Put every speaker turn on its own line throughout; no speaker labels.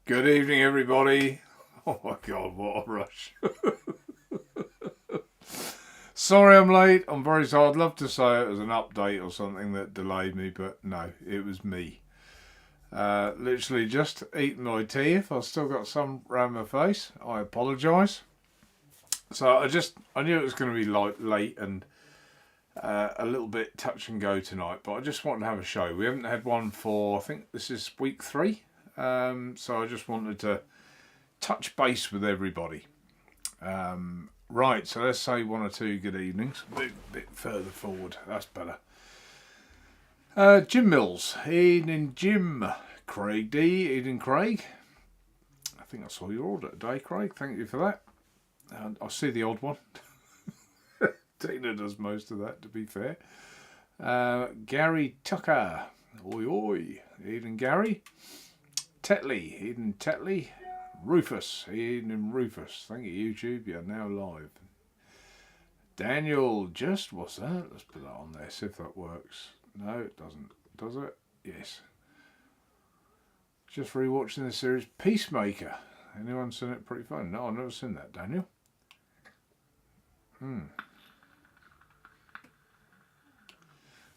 Good evening, everybody. Oh my God, what a rush. Sorry I'm late. I'm very sorry. I'd love to say it was an update or something that delayed me, but no, it was me. Literally just eating my tea. If I've still got some around my face, I apologise. So I knew it was going to be late and a little bit touch and go tonight, but I just wanted to have a show. We haven't had one for, I think this is week 3. So I just wanted to touch base with everybody. Right, so let's say 1 or 2 good evenings. A bit further forward, that's better. Jim Mills, evening Jim. Craig D, evening Craig. I think I saw your order today, Craig. Thank you for that. I see the odd one. Tina does most of that, to be fair. Gary Tucker, oi oi, evening Gary. Tetley, evening Tetley. Rufus, evening Rufus. Thank you, YouTube. You're now live. Daniel, what's that? Let's put that on there, see if that works. No, it doesn't. Does it? Yes. Just rewatching the series Peacemaker. Anyone seen it? Pretty fun. No, I've never seen that, Daniel.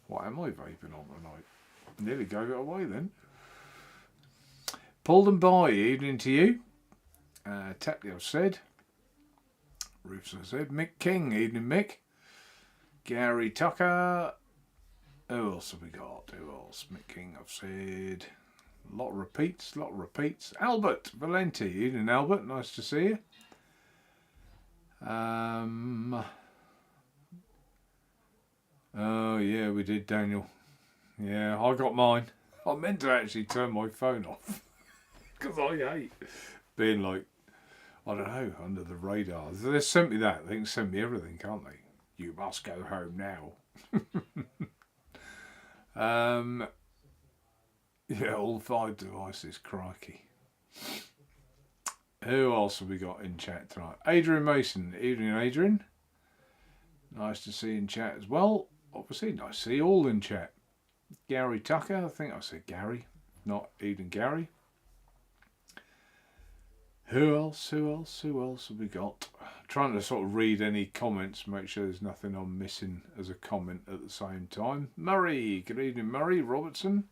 What am I vaping on tonight? Nearly gave it away then. Pulled and by, evening to you. Tapley, I've said. Roofs, I said. Mick King, evening Mick. Gary Tucker. Who else have we got? Who else? Mick King, I've said. A lot of repeats, Albert Valenti, evening Albert, nice to see you. Oh yeah, we did, Daniel. Yeah, I got mine. I meant to actually turn my phone off. Because I hate being like, I don't know, under the radar. They sent me that. They can send me everything, can't they? You must go home now. Yeah, all 5 devices, crikey. Who else have we got in chat tonight? Adrian Mason. Evening, Adrian. Nice to see you in chat as well. Obviously, nice to see you all in chat. Gary Tucker. I think I said Gary, not Eden Gary. Who else have we got? Trying to sort of read any comments, make sure there's nothing I'm missing as a comment at the same time. Murray, good evening Murray Robertson.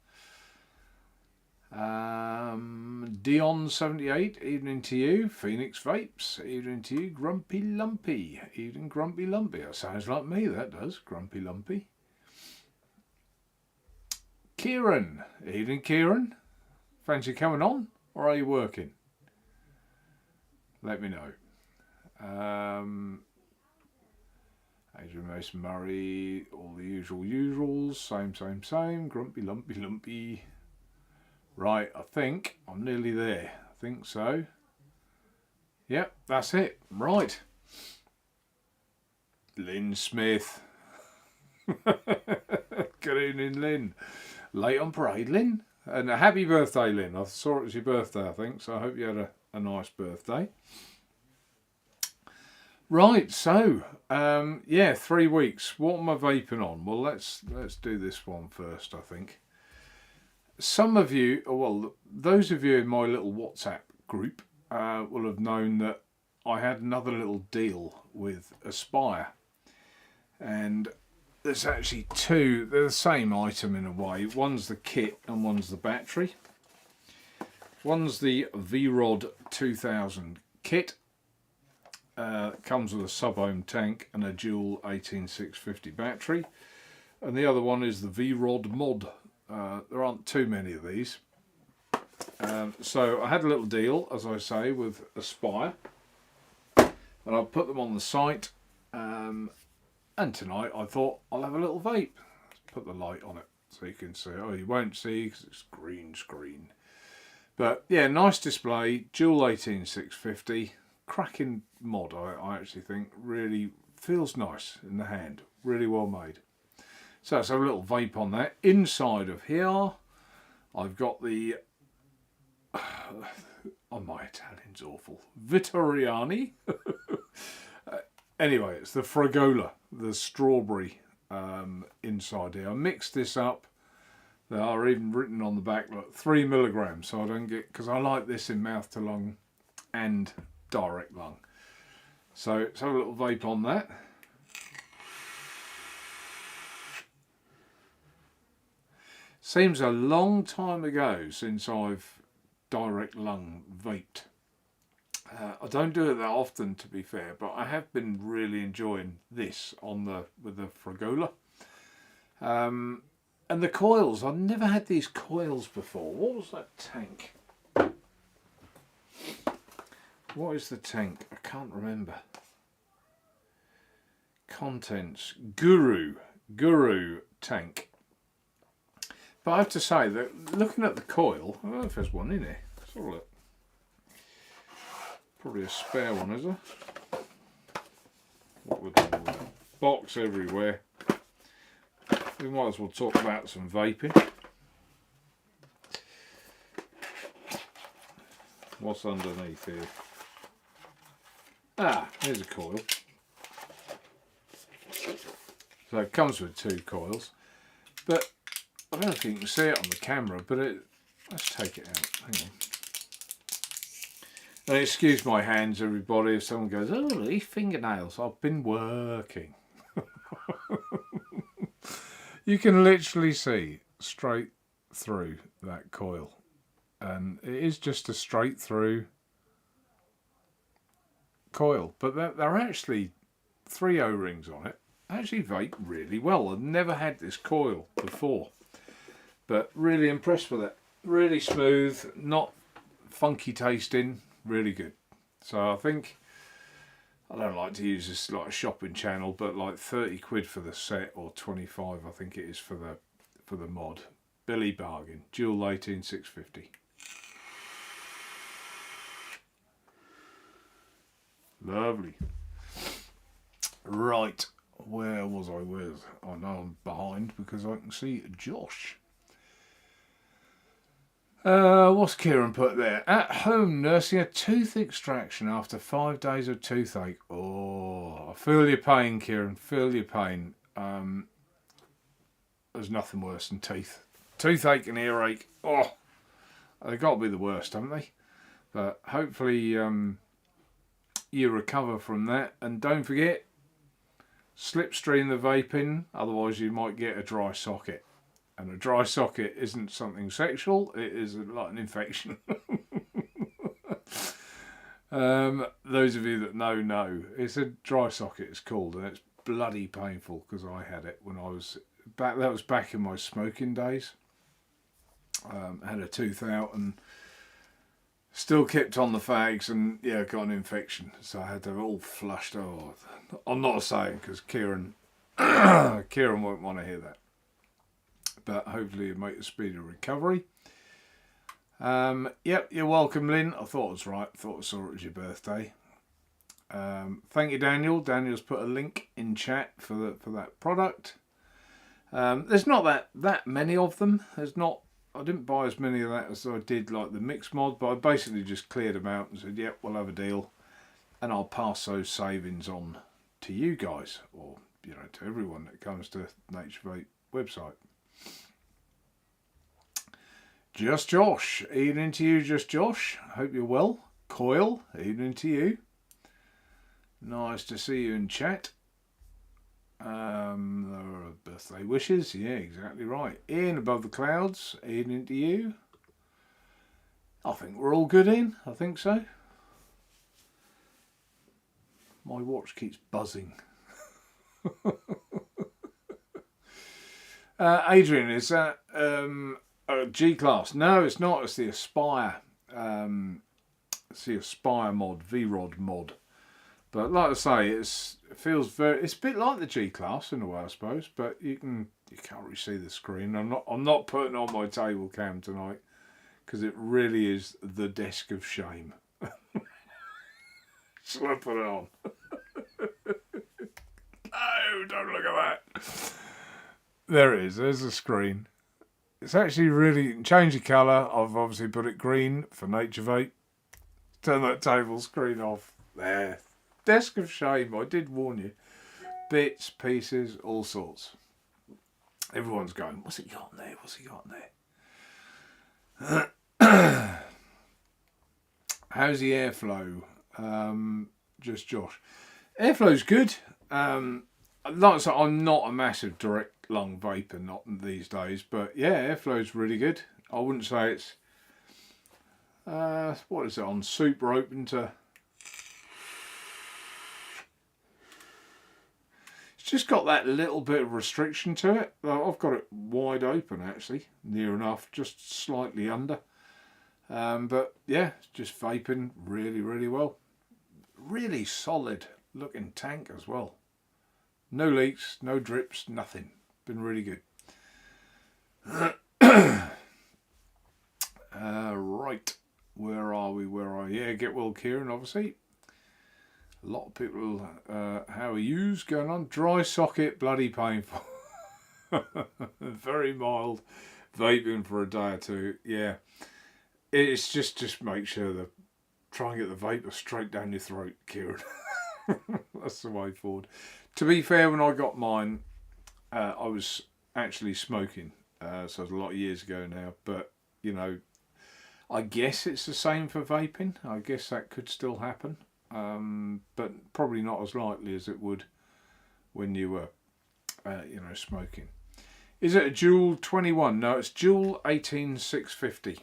Dion78, evening to you. Phoenix Vapes, evening to you. Grumpy Lumpy, evening Grumpy Lumpy. That sounds like me, that does. Grumpy Lumpy. Kieran, evening Kieran. Fancy coming on, or are you working? Let me know. Adrian Mason Murray, all the usuals. Same. Grumpy Lumpy. Right, I think I'm nearly there. I think so. Yep, that's it. Right. Lynn Smith. Good evening, Lynn. Late on parade, Lynn. And a happy birthday, Lynn. I saw it was your birthday, I think, so I hope you had a nice birthday. Right, so, 3 weeks. What am I vaping on? Well, let's do this one first, I think. Some of you, well, those of you in my little WhatsApp group will have known that I had another little deal with Aspire. And there's actually 2, they're the same item in a way. One's the kit and one's the battery. One's the V-Rod 2000 kit. Comes with a sub-ohm tank and a dual 18650 battery. And the other one is the V-Rod mod. There aren't too many of these. So I had a little deal, as I say, with Aspire. And I'll put them on the site. And tonight I thought I'll have a little vape. Let's put the light on it so you can see. Oh, you won't see because it's green screen. But yeah, nice display. Dual 18650. Cracking mod, I actually think. Really feels nice in the hand. Really well made. So let's have a little vape on that. Inside of here, I've got the, oh my Italian's awful, Vittoriani. Anyway, it's the Fragola, the strawberry inside here. I mixed this up They are even written on the back, look, 3 milligrams, so I don't get, because I like this in mouth to lung and direct lung. So let's have a little vape on that. Seems a long time ago since I've direct lung vaped. I don't do it that often, to be fair, but I have been really enjoying this on with the Fragola. And the coils, I've never had these coils before. What was that tank? What is the tank? I can't remember. Contents, Guru tank. But I have to say that looking at the coil, I don't know if there's one in here. Let's have a look. Probably a spare one, is there? What would all that? Box everywhere. We might as well talk about some vaping. What's underneath here? Ah, here's a coil. So it comes with 2 coils, but I don't know if you can see it on the camera, but let's take it out. Hang on. And excuse my hands, everybody, if someone goes, oh, these fingernails. I've been working. You can literally see straight through that coil, and it is just a straight through coil, but there are actually 3 O-rings on it. I actually vape really well. I've never had this coil before, but really impressed with it. Really smooth, not funky tasting, really good. So I think, I don't like to use this like a shopping channel, but like 30 quid for the set, or 25 I think it is for the mod. Billy bargain. Dual 18650. Lovely. Right, where was I with? I know I'm behind because I can see Josh. What's Kieran put there? At home nursing a tooth extraction after 5 days of toothache. Oh, I feel your pain, Kieran. Feel your pain. There's nothing worse than teeth. Toothache and earache. Oh, they've got to be the worst, haven't they? But hopefully you recover from that. And don't forget, slipstream the vaping. Otherwise you might get a dry socket. And a dry socket isn't something sexual, it is like an infection. Those of you that know, it's a dry socket it's called, and it's bloody painful because I had it when I was back. That was back in my smoking days. I had a tooth out and still kept on the fags, and yeah, got an infection, so I had to have it all flushed. Oh, I'm not saying because Kieran won't want to hear that. But hopefully you make a speedy recovery. Yep, you're welcome, Lynn. I thought it was right. I thought I saw it was your birthday. Thank you, Daniel. Daniel's put a link in chat for that product. There's not that many of them. There's not. I didn't buy as many of that as I did like the mix mod, but I basically just cleared them out and said, yep, we'll have a deal, and I'll pass those savings on to you guys, or to everyone that comes to Naturevape website. Just Josh, evening to you, Just Josh. Hope you're well. Coil, evening to you. Nice to see you in chat. There are birthday wishes. Yeah, exactly right. Ian above the clouds, evening to you. I think we're all good, Ian. I think so. My watch keeps buzzing. Adrian, is that G-Class? No, it's not. It's the Aspire. It's the Aspire mod, V-Rod mod. But like I say, it feels it's a bit like the G-Class in a way, I suppose. But you can't really see the screen. I'm not putting on my table cam tonight because it really is the desk of shame. Shall I put it on? No, don't look at that. There it is. There's the screen. It's actually really change the colour. I've obviously put it green for Naturevape. Turn that table screen off. There. Desk of shame. I did warn you. Bits, pieces, all sorts. Everyone's going, what's he got in there? What's he got in there? How's the airflow? Just Josh. Airflow's good. Like I said, I'm not a massive direct lung vapor, not these days, but yeah, airflow's really good. I wouldn't say it's what is it on super open to. It's just got that little bit of restriction to it. I've got it wide open actually, near enough, just slightly under. But yeah, just vaping really, really well. Really solid looking tank as well. No leaks, no drips, nothing. Been really good. Right, where are we? Yeah, get well, Kieran, obviously. A lot of people, how are yous going on? Dry socket, bloody painful. Very mild vaping for a day or two. Yeah, it's just make sure that try and get the vapor straight down your throat, Kieran. That's the way forward. To be fair, when I got mine, I was actually smoking, so it was a lot of years ago now. But you know, I guess it's the same for vaping. I guess that could still happen, but probably not as likely as it would when you were, smoking. Is it a Joule 21? No, it's Joule 18650.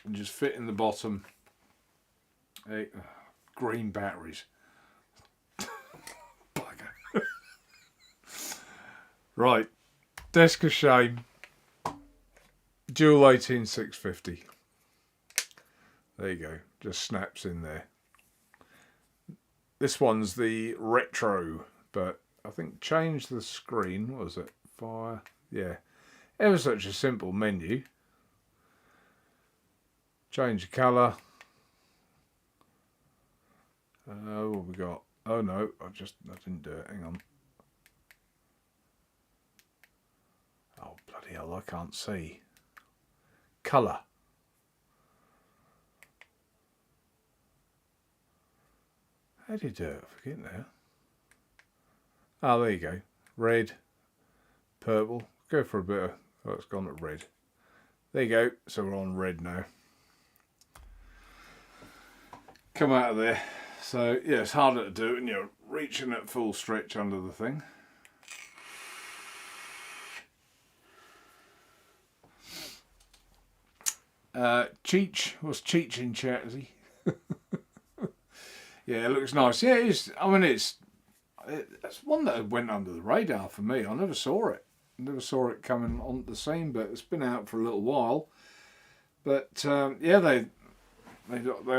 And just fit in the bottom. Green batteries. Bugger. Right, desk of shame. Joule 18650. There you go. Just snaps in there. This one's the retro, but I think change the screen. What was it? Fire. Yeah. Ever such a simple menu. Change the colour. What we got? Oh no, I didn't do it. Hang on. Oh bloody hell! I can't see. Colour. How do you do it? I forget now. Oh, there you go. Red, purple. Go for a bit of. Oh, it's gone to red. There you go. So we're on red now. Come out of there. So yeah, it's harder to do when you're reaching at full stretch under the thing. Cheech, what's Cheech in chat, is he? Yeah, it looks nice. Yeah, it is. I mean, it's one that went under the radar for me. I never saw it. Never saw it coming on the scene, but it's been out for a little while. But yeah, they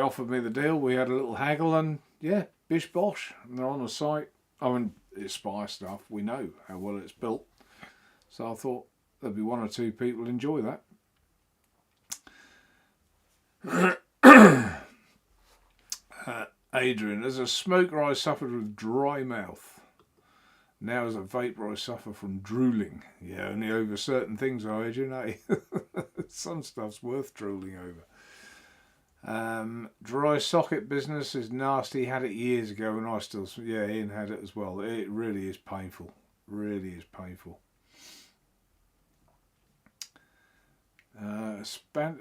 offered me the deal. We had a little haggle, and yeah, bish bosh. And they're on the site. I mean, it's spy stuff. We know how well it's built. So I thought there'd be one or two people enjoy that. Adrian, as a smoker I suffered with dry mouth. Now as a vapor I suffer from drooling. Yeah, only over certain things, Adrian, eh? Some stuff's worth drooling over. Dry socket business is nasty. Had it years ago and I still... Yeah, Ian had it as well. It really is painful. Really is painful. Aspire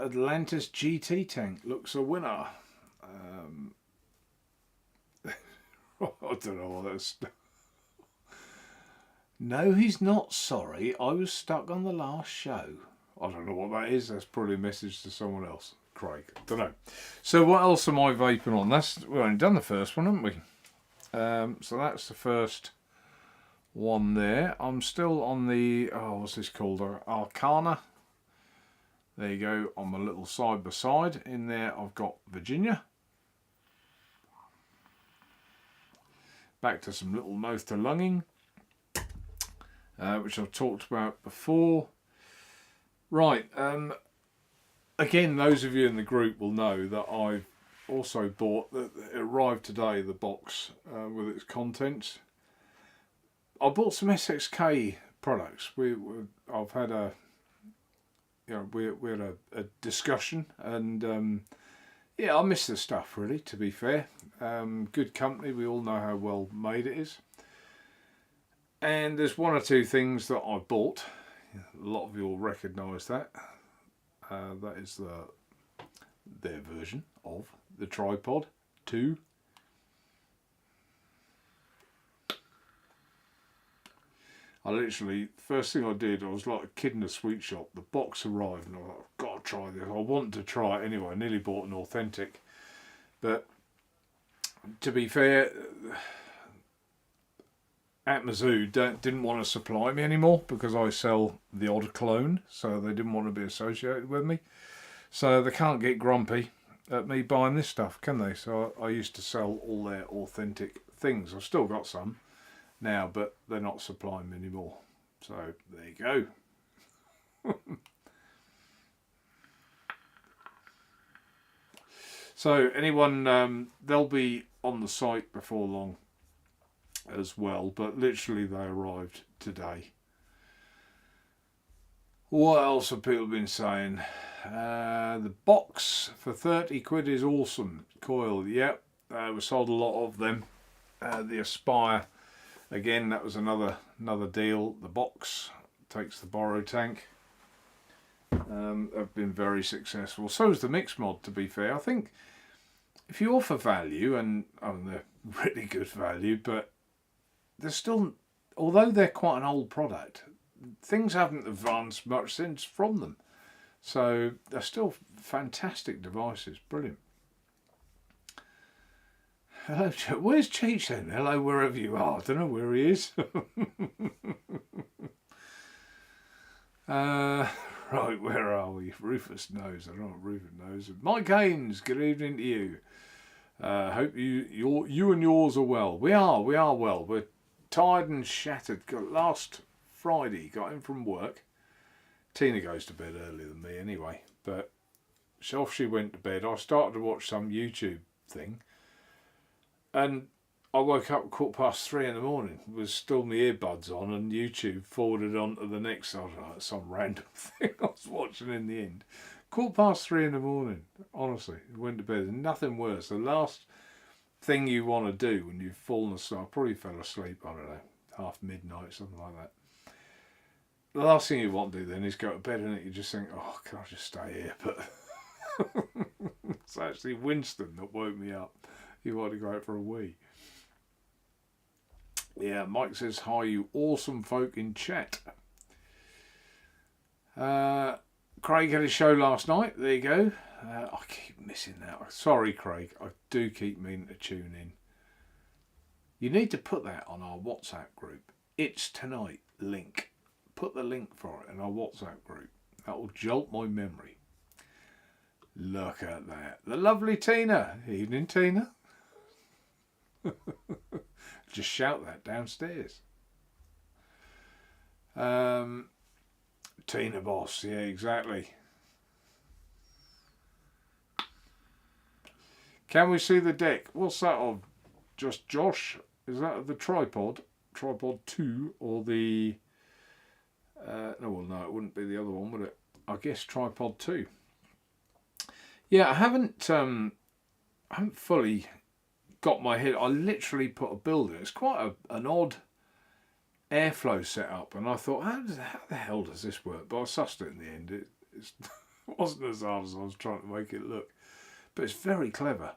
Atlantis GT tank looks a winner. I don't know what that's. No, he's not sorry. I was stuck on the last show. I don't know what that is. That's probably a message to someone else. Craig. Don't know. So what else am I vaping on? We've only done the first one, haven't we? So that's the first one there. I'm still on the, what's this called? Arcana. There you go, on my little side by side. In there I've got Virginia. Back to some little mouth to lunging, which I've talked about before. Right, again, those of you in the group will know that I've also bought, that it arrived today, the box with its contents. I bought some SXK products. I've had a, we had a discussion, and yeah, I miss the stuff really, to be fair. Good company, we all know how well made it is. And there's one or two things that I bought. A lot of you will recognise that. That is their version of the tripod 2. I literally, first thing I did, I was like a kid in a sweet shop. The box arrived and I was like, I've got to try this. I wanted to try it anyway. I nearly bought an authentic. But to be fair, Atmazoo didn't want to supply me anymore because I sell the odd clone. So they didn't want to be associated with me. So they can't get grumpy at me buying this stuff, can they? So I used to sell all their authentic things. I've still got some now, but they're not supplying me anymore. So there you go. So anyone, they'll be on the site before long as well, but literally they arrived today. What else have people been saying? The box for 30 quid is awesome. Coil, yep, we sold a lot of them. The Aspire, again, that was another deal. The box takes the borrow tank. Have been very successful. So is the mix mod, to be fair. I think if you offer value, and they're really good value, but they're still, although they're quite an old product, things haven't advanced much since from them. So they're still fantastic devices. Brilliant. Hello, where's Cheech then? Hello, wherever you are. I don't know where he is. Right, where are we? Rufus knows. I don't know what Rufus knows. Mike Haynes, good evening to you. Hope you and yours are well. We are well. We're tired and shattered. Last Friday, got in from work. Tina goes to bed earlier than me anyway, but off she went to bed. I started to watch some YouTube thing, and I woke up at 3:15 in the morning, was still my earbuds on, and YouTube forwarded on to the next, I don't know, some random thing I was watching in the end. 3:15 in the morning, honestly, went to bed. There's nothing worse. The last thing you want to do when you've fallen asleep, I probably fell asleep, I don't know, half midnight, something like that. The last thing you want to do then is go to bed, and you just think, oh, can I just stay here? But it's actually Winston that woke me up. He wanted to go out for a wee. Yeah, Mike says, hi, you awesome folk in chat. Craig had a show last night. There you go. I keep missing that. Sorry, Craig. I do keep meaning to tune in. You need to put that on our WhatsApp group. It's tonight link. Put the link for it in our WhatsApp group. That will jolt my memory. Look at that. The lovely Tina. Evening, Tina. Just shout that downstairs. Tina Boss. Yeah, exactly. Can we see the deck? What's that of? Just Josh? Is that of the tripod? Tripod 2 or the... no, it wouldn't be the other one, would it? I guess tripod 2. Yeah, I haven't fully got my head. I literally put a build in. It's quite an odd airflow setup, and I thought, how the hell does this work? But I sussed it in the end. It wasn't as hard as I was trying to make it look, but it's very clever.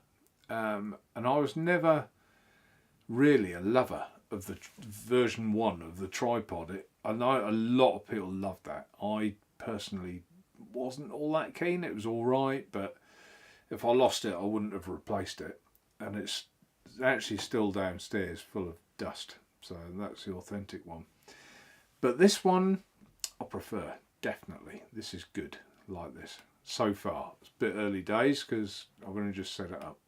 And I was never really a lover of the version 1 of the tripod. I know a lot of people love that. I personally wasn't all that keen. It was all right, but if I lost it, I wouldn't have replaced it. And it's actually still downstairs full of dust. So that's the authentic one. But this one, I prefer, definitely. This is good, like this. So far, it's a bit early days because I'm going to just set it up.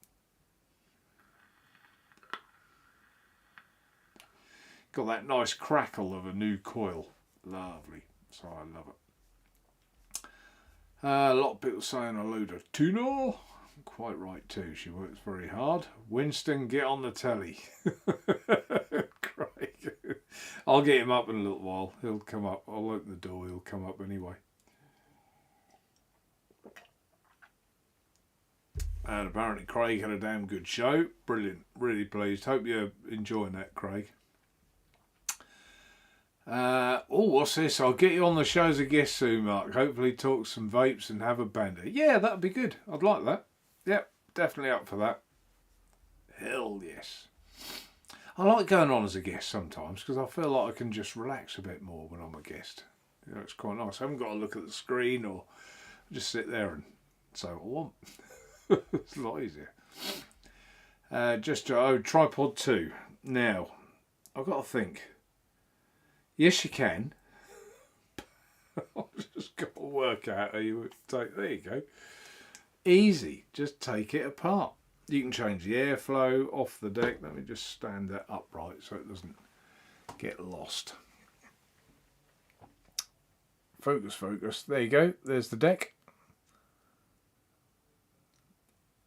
Got that nice crackle of a new coil. Lovely. So I love it. A lot of people saying a load of tuna. Quite right too. She works very hard. Winston, get on the telly. Craig. I'll get him up in a little while. He'll come up. I'll open the door. He'll come up anyway. And apparently Craig had a damn good show. Brilliant. Really pleased. Hope you're enjoying that, Craig. Oh, what's this? I'll get you on the show as a guest soon, Mark. Hopefully talk some vapes and have a banter. Yeah, that'd be good. I'd like that. Yep, definitely up for that. Hell yes. I like going on as a guest sometimes because I feel like I can just relax a bit more when I'm a guest. You know, it's quite nice. I haven't got to look at the screen or just sit there and say what I want. It's a lot easier. Tripod 2. Now, I've got to think. Yes, you can. I've just got to work out how you would take. There you go. Easy. Just take it apart. You can change the airflow off the deck. Let me just stand that upright so it doesn't get lost. Focus, focus. There you go. There's the deck.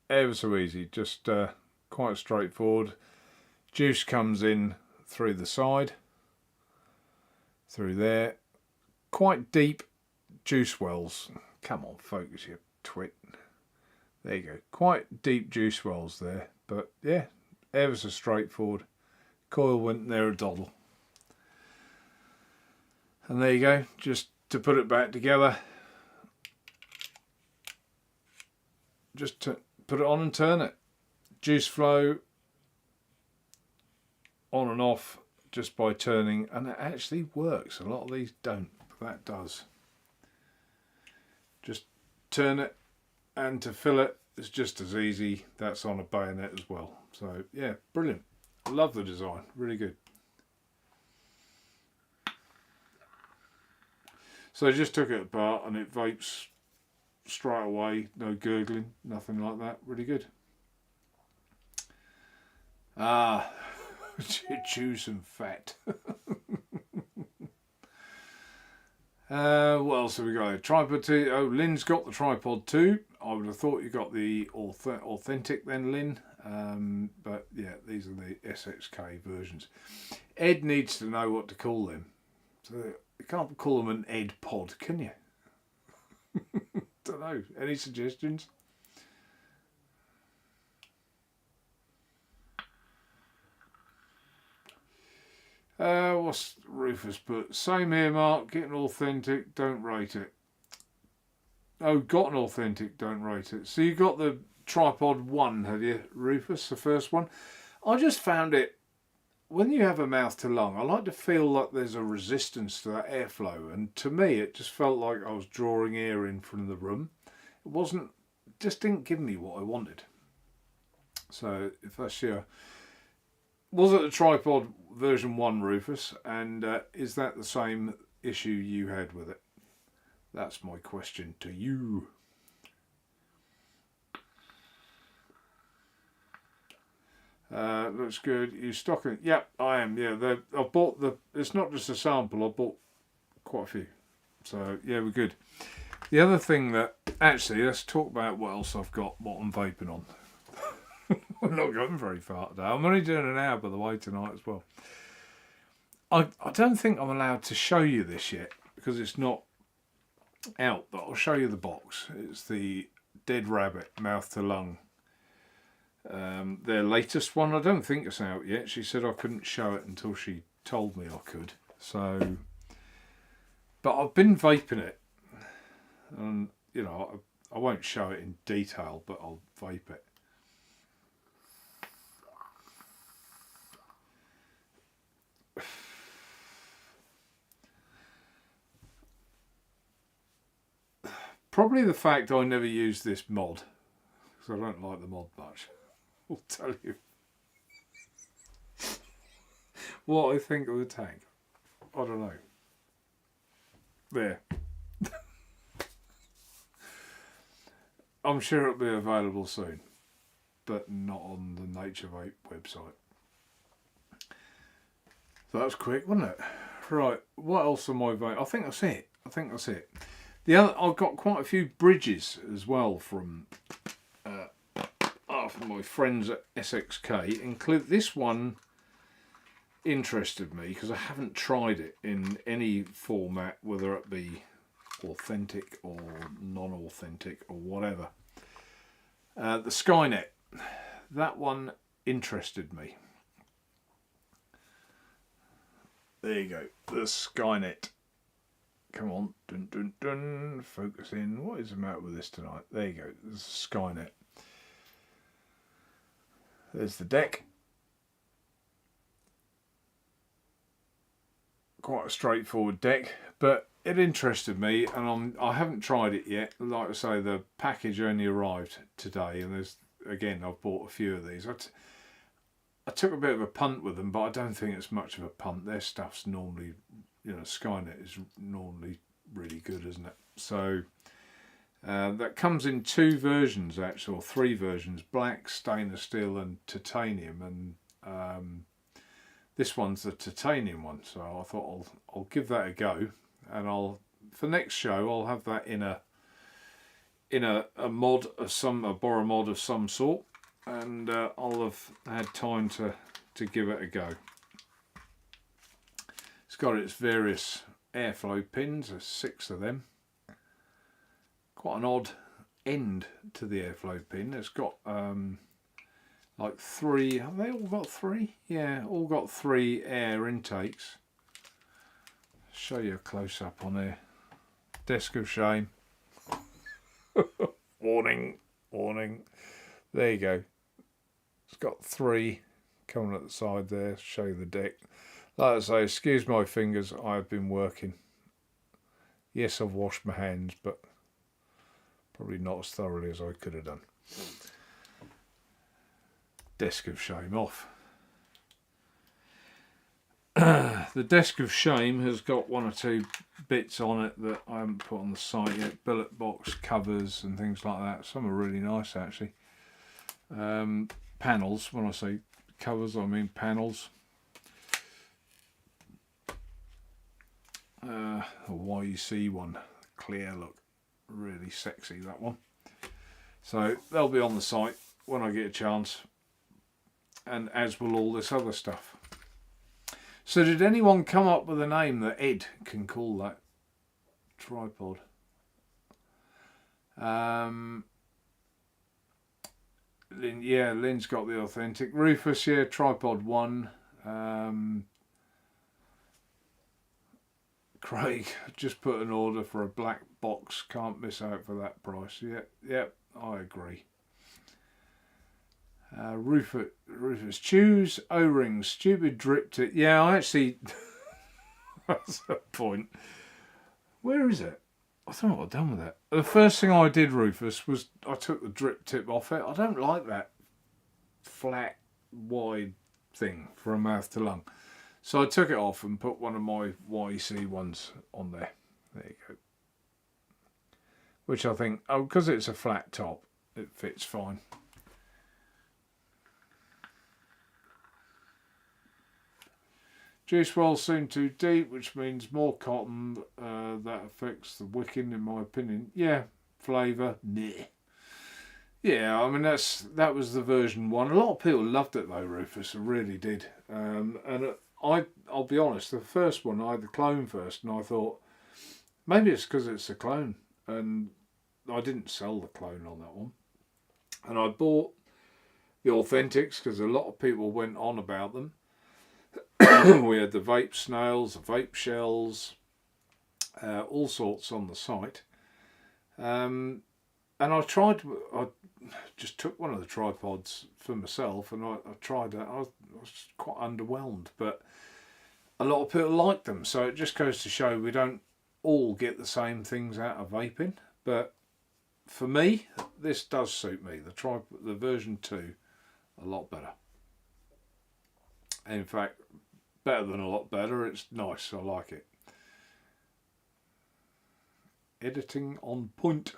Ever so easy. Just quite straightforward. Juice comes in through the side. Through there. Quite deep juice wells. Come on, focus, you twit. There you go. Quite deep juice wells there. But yeah, ever so straightforward. Coil went there a doddle. And there you go. Just to put it back together. Just to put it on and turn it. Juice flow on and off just by turning. And it actually works. A lot of these don't. But that does. Just turn it. And to fill it, it's just as easy. That's on a bayonet as well. So yeah, brilliant. I love the design. Really good. So I just took it apart and it vapes straight away. No gurgling, nothing like that. Really good. Ah, juice and fat. What else have we got? Tripod 2. Oh, Lynn's got the Tripod 2. I would have thought you got the authentic then, Lynn. But yeah, these are the SXK versions. Ed needs to know what to call them. So you can't call them an Ed pod, can you? Don't know. Any suggestions? What's Rufus put? Same here, Mark. Get an authentic, don't rate it. Oh, got an authentic, don't rate it. So you got the Tripod 1, have you, Rufus? The first one. I just found it, when you have a mouth to lung, I like to feel like there's a resistance to that airflow. And to me, it just felt like I was drawing air in from the room. It wasn't, just didn't give me what I wanted. So if that's your... Was it the Tripod version 1, Rufus? And is that the same issue you had with it? That's my question to you. Looks good. You stocking? Yep, I am. Yeah, I bought the. It's not just a sample. I bought quite a few. So yeah, we're good. The other thing that actually, let's talk about what else I've got. What I'm vaping on. We're not going very far today. I'm only doing an hour by the way tonight as well. I don't think I'm allowed to show you this yet because it's not out, but I'll show you the box. It's the Dead Rabbit mouth to lung. Their latest one. I don't think it's out yet. She said I couldn't show it until she told me I could. So, but I've been vaping it, and you know I won't show it in detail, but I'll vape it. Probably the fact I never used this mod, because I don't like the mod much. I'll tell you what I think of the tank. I don't know. There. I'm sure it'll be available soon, but not on the Naturevape website. So that was quick, wasn't it? Right, what else am I vaping? I think that's it. The other, I've got quite a few bridges as well from my friends at SXK. Include this one interested me because I haven't tried it in any format, whether it be authentic or non-authentic or whatever. The Skynet, that one interested me. There you go, the Skynet. Come on, dun dun dun, focus in. What is the matter with this tonight? There you go, there's Skynet. There's the deck. Quite a straightforward deck, but it interested me, and I haven't tried it yet. Like I say, the package only arrived today, and I've bought a few of these. I took a bit of a punt with them, but I don't think it's much of a punt. Their stuff's normally, Skynet is normally really good, isn't it? So that comes in 2 versions, actually, or 3 versions: black, stainless steel, and titanium. And this one's the titanium one, so I thought I'll give that a go, and for next show I'll have that in a mod of a borrow mod of some sort, and I'll have had time to give it a go. It's got its various airflow pins. There's 6 of them. Quite an odd end to the airflow pin. It's got like 3. Have they all got 3? Yeah, all got 3 air intakes. Show you a close up on there. Desk of shame. Warning, warning. There you go. It's got 3 coming at the side there. Show you the deck. Like I say, excuse my fingers, I've been working. Yes, I've washed my hands, but probably not as thoroughly as I could have done. Desk of shame off. The desk of shame has got 1 or 2 bits on it that I haven't put on the site yet. Billet box covers and things like that. Some are really nice, actually. Panels. When I say covers, I mean panels. A YEC one, clear look, really sexy, that one. So they'll be on the site when I get a chance, and as will all this other stuff. So did anyone come up with a name that Ed can call that tripod? Lynn's got the authentic. Rufus, yeah, tripod 1. Craig, just put an order for a black box. Can't miss out for that price. Yep, I agree. Rufus, choose O-rings. Stupid drip tip. Yeah, I actually... That's a point. Where is it? I don't know what I've done with it. The first thing I did, Rufus, was I took the drip tip off it. I don't like that flat, wide thing from mouth to lung. So I took it off and put one of my YEC ones on there. There you go. Which I think, because it's a flat top, it fits fine. Juice well soon too deep, which means more cotton. That affects the wicking, in my opinion. Yeah, flavour, meh. Yeah, I mean that was the version 1. A lot of people loved it though, Rufus. I really did. And I'll be honest. The first one, I had the clone first, and I thought maybe it's because it's a clone, and I didn't sell the clone on that one. And I bought the authentics because a lot of people went on about them. We had the vape snails, the vape shells, all sorts on the site. And I just took one of the tripods for myself, and I tried that. I was quite underwhelmed, but a lot of people like them. So it just goes to show we don't all get the same things out of vaping. But for me, this does suit me. The version 2, a lot better. In fact, better than a lot better. It's nice. I like it. Editing on point.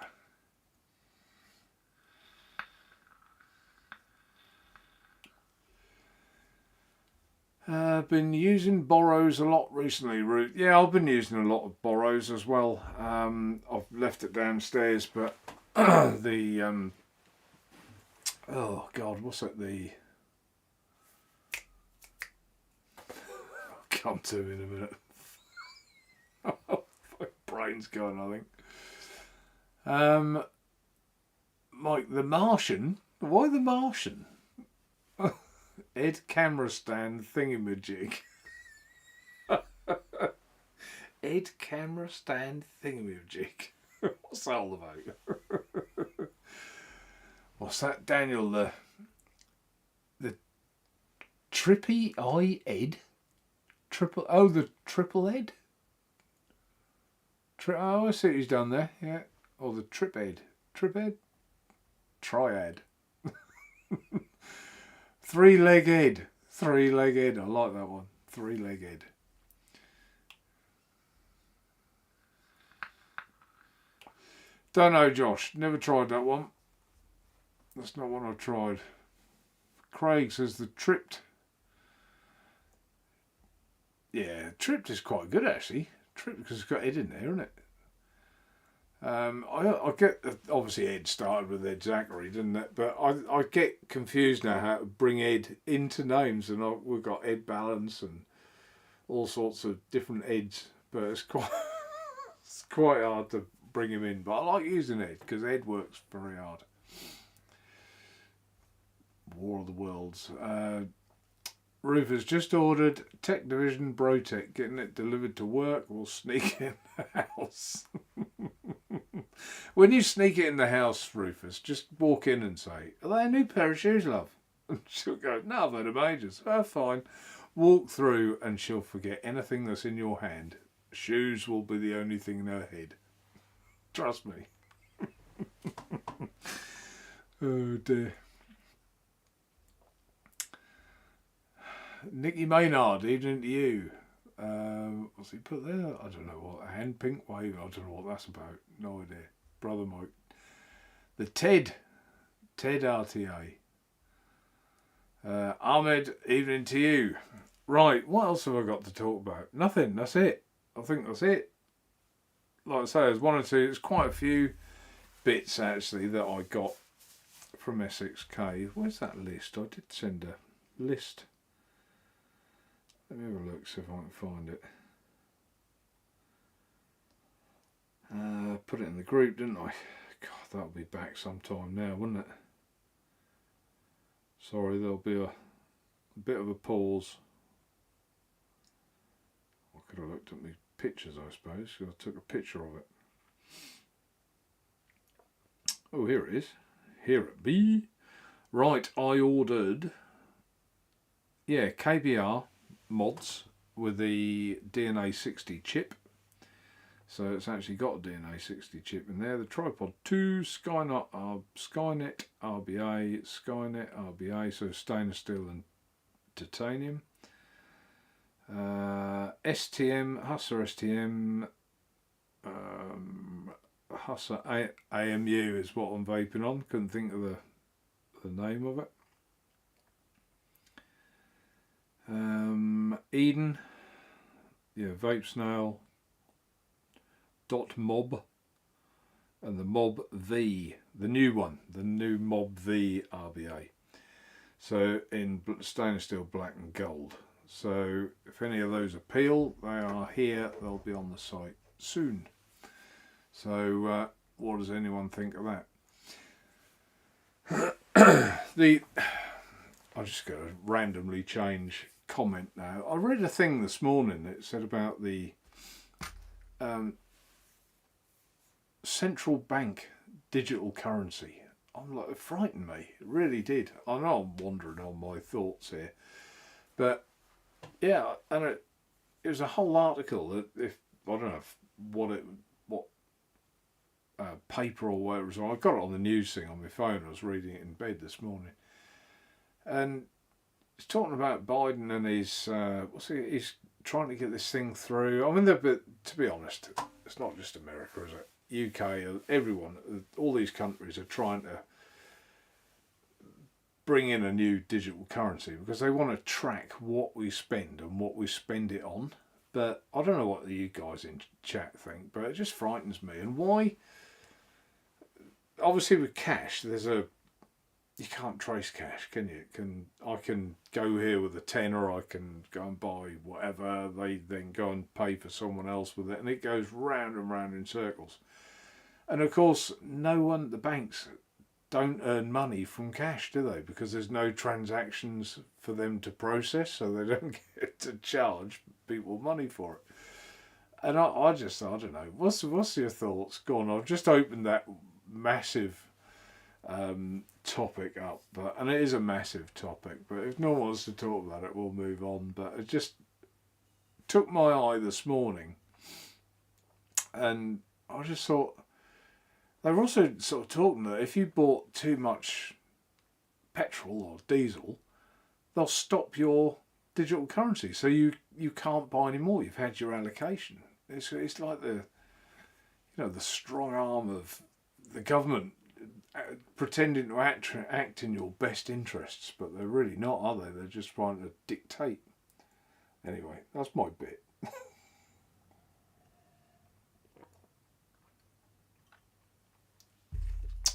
I've been using borrows a lot recently, Ruth. Yeah, I've been using a lot of borrows as well. I've left it downstairs, but the oh God, what's it? I'll come to in a minute. My brain's gone, I think. Mike, the Martian. Why the Martian? Ed camera stand thingamajig. Ed camera stand thingamajig. What's that all about? What's that, Daniel? The trippy eye Ed? The triple Ed? Oh, I see what he's done there, yeah. Or the trip Ed. Trip Ed? Triad. Three-leg Ed. Three-leg Ed. I like that one. Three-leg Ed. Don't know, Josh. Never tried that one. That's not one I've tried. Craig says the tripped. Yeah, tripped is quite good actually. Tripped because it's got Ed in there, isn't it? I get, obviously Ed started with Ed Zachary, didn't it? But I get confused now how to bring Ed into names, and we've got Ed Balance and all sorts of different Eds, but it's quite hard to bring him in. But I like using Ed because Ed works very hard. War of the Worlds. Rufus just ordered Tech Division Brotech, getting it delivered to work. We'll sneak in the house. When you sneak it in the house, Rufus, just walk in and say, "Are they a new pair of shoes, love?" And she'll go, "No, I've had a majors." "Oh, fine." Walk through and she'll forget anything that's in your hand. Shoes will be the only thing in her head. Trust me. Oh dear. Nicky Maynard, evening to you. What's he put there? I don't know what. A hand pink wave. I don't know what that's about. No idea. Brother Mike. The Ted RTA. Ahmed, evening to you. Right, what else have I got to talk about? Nothing. That's it. I think that's it. Like I say, there's one or two. There's quite a few bits actually that I got from SXK. Where's that list? I did send a list. Let me have a look, see if I can find it. Put it in the group, didn't I? God, that'll be back sometime now, wouldn't it? Sorry, there'll be a bit of a pause. I could have looked at my pictures, I suppose, because I took a picture of it. Oh, here it is. Here it be. Right, I ordered, yeah, KBR mods with the DNA 60 chip. So it's actually got a DNA 60 chip in there. The Tripod 2, Skynet RBA, so stainless steel and titanium. STM, Hussa STM, Hussa AMU is what I'm vaping on. Couldn't think of the name of it. Eden, yeah, Vape Snail, .mob, and the Mob V, the new one, the new Mob V RBA. So in stainless steel black and gold. So if any of those appeal, they are here. They'll be on the site soon. So what does anyone think of that? I'm just going to randomly change comment now. I read a thing this morning that said about the central bank digital currency. I'm like, it frightened me. It really did. I know I'm wandering on my thoughts here, but yeah, and it was a whole article that, if I don't know what paper or whatever it was on. I got it on the news thing on my phone. I was reading it in bed this morning, and it's talking about Biden and his he's trying to get this thing through. I mean, but to be honest, it's not just America, is it? UK, everyone, all these countries are trying to bring in a new digital currency because they want to track what we spend and what we spend it on. But I don't know what you guys in chat think, but it just frightens me. And why? Obviously with cash, you can't trace cash, can you? I can go here with a tenner, I can go and buy whatever, they then go and pay for someone else with it, and it goes round and round in circles. And of course, the banks don't earn money from cash, do they? Because there's no transactions for them to process, so they don't get to charge people money for it. And I don't know. What's your thoughts? Go on. I've just opened that massive topic up, and it is a massive topic. But if no one wants to talk about it, we'll move on. But it just took my eye this morning, and I just thought they were also sort of talking that if you bought too much petrol or diesel, they'll stop your digital currency, so you can't buy any more. You've had your allocation. It's like the strong arm of the government pretending to act in your best interests, but they're really not, are they? They're just trying to dictate. Anyway, that's my bit.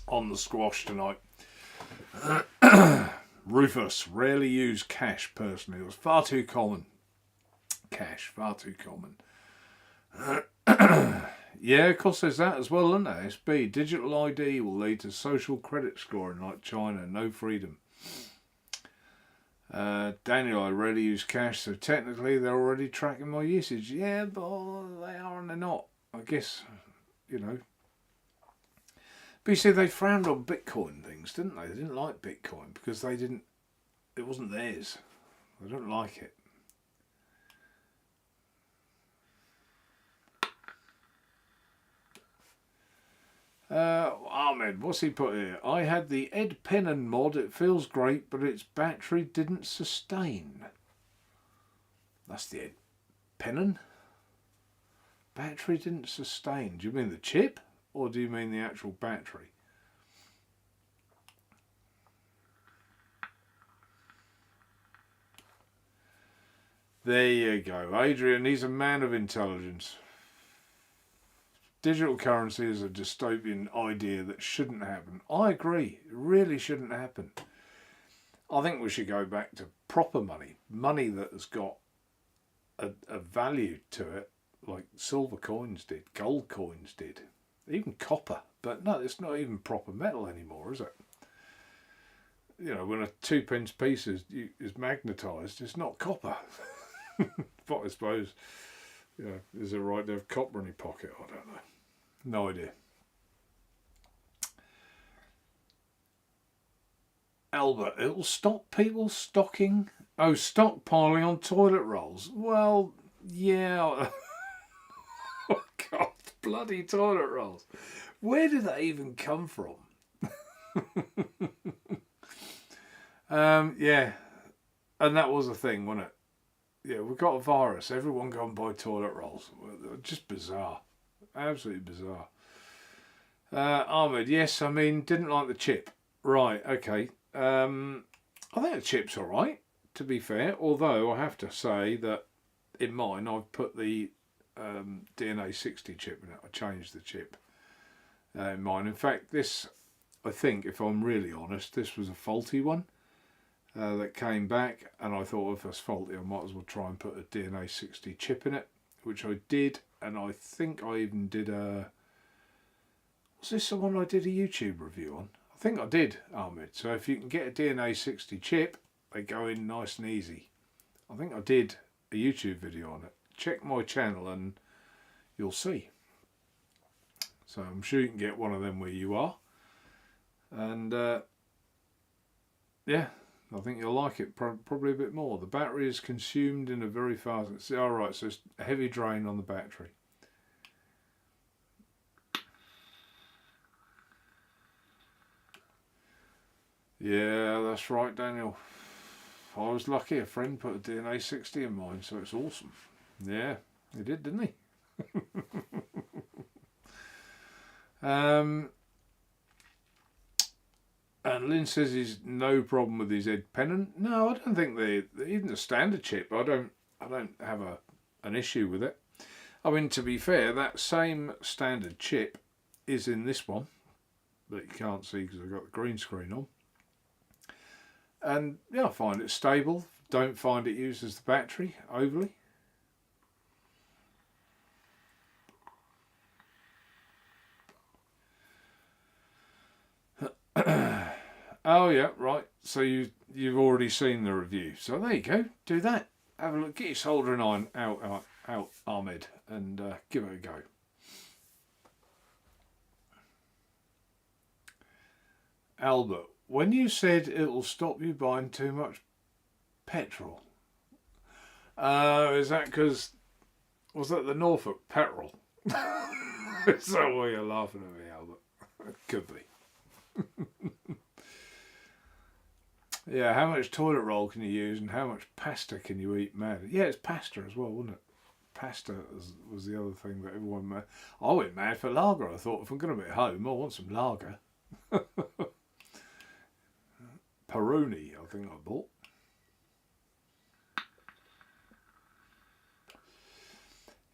On the squash tonight. Rufus, rarely use cash personally. It was far too common. Cash, far too common. Yeah, of course there's that as well, isn't there? SB, digital ID will lead to social credit scoring like China, no freedom. Daniel, I rarely use cash, so technically they're already tracking my usage. Yeah, but they are and they're not. I guess, you know. But you see, they frowned on Bitcoin things, didn't they? They didn't like Bitcoin because it wasn't theirs. They don't like it. Ahmed, what's he put here? I had the Ed Pennon mod. It feels great, but its battery didn't sustain. That's the Ed Pennon? Battery didn't sustain. Do you mean the chip? Or do you mean the actual battery? There you go. Adrian, he's a man of intelligence. Digital currency is a dystopian idea that shouldn't happen. I agree. It really shouldn't happen. I think we should go back to proper money. Money that has got a value to it, like silver coins did, gold coins did, even copper. But no, it's not even proper metal anymore, is it? You know, when a 2p piece is magnetised, it's not copper. But I suppose, you know, is it right to have copper in your pocket? I don't know. No idea. Albert, it will stop people stockpiling on toilet rolls. Well, yeah. Oh God, bloody toilet rolls. Where did that even come from? Yeah. And that was a thing, wasn't it? Yeah, we got a virus. Everyone go and buy toilet rolls. Just bizarre. Absolutely bizarre. Ahmed, yes, I mean, didn't like the chip. Right, okay. I think the chip's alright, to be fair. Although I have to say that in mine, I've put the DNA 60 chip in it. I changed the chip in mine. In fact, this, I think, if I'm really honest, this was a faulty one. That came back, and I thought if it's faulty I might as well try and put a DNA 60 chip in it, which I did, and I think I even did was this the one I did a YouTube review on? I think I did, Ahmed. So if you can get a DNA 60 chip, they go in nice and easy. I think I did a YouTube video on it. Check my channel and you'll see. So I'm sure you can get one of them where you are, and yeah, I think you'll like it probably a bit more. The battery is consumed in a very fast... Alright, so it's a heavy drain on the battery. Yeah, that's right, Daniel. I was lucky. A friend put a DNA 60 in mine, so it's awesome. Yeah, he did, didn't he? And Lynn says he's no problem with his Ed Pennon. No, I don't think even the standard chip. I don't have an issue with it. I mean, to be fair, that same standard chip is in this one, but you can't see because I've got the green screen on. And yeah, I find it stable. Don't find it uses the battery overly. Oh yeah, right. So you've already seen the review. So there you go. Do that. Have a look. Get your soldering iron out, Ahmed, and give it a go. Albert, when you said it will stop you buying too much petrol, is that because, was that the Norfolk petrol? Is that why you're laughing at me, Albert? It could be. Yeah, how much toilet roll can you use and how much pasta can you eat, mad? Yeah, it's pasta as well, wasn't it? Pasta was the other thing that everyone mad. I went mad for lager. I thought, if I'm going to be at home, I want some lager. Peroni, I think I bought.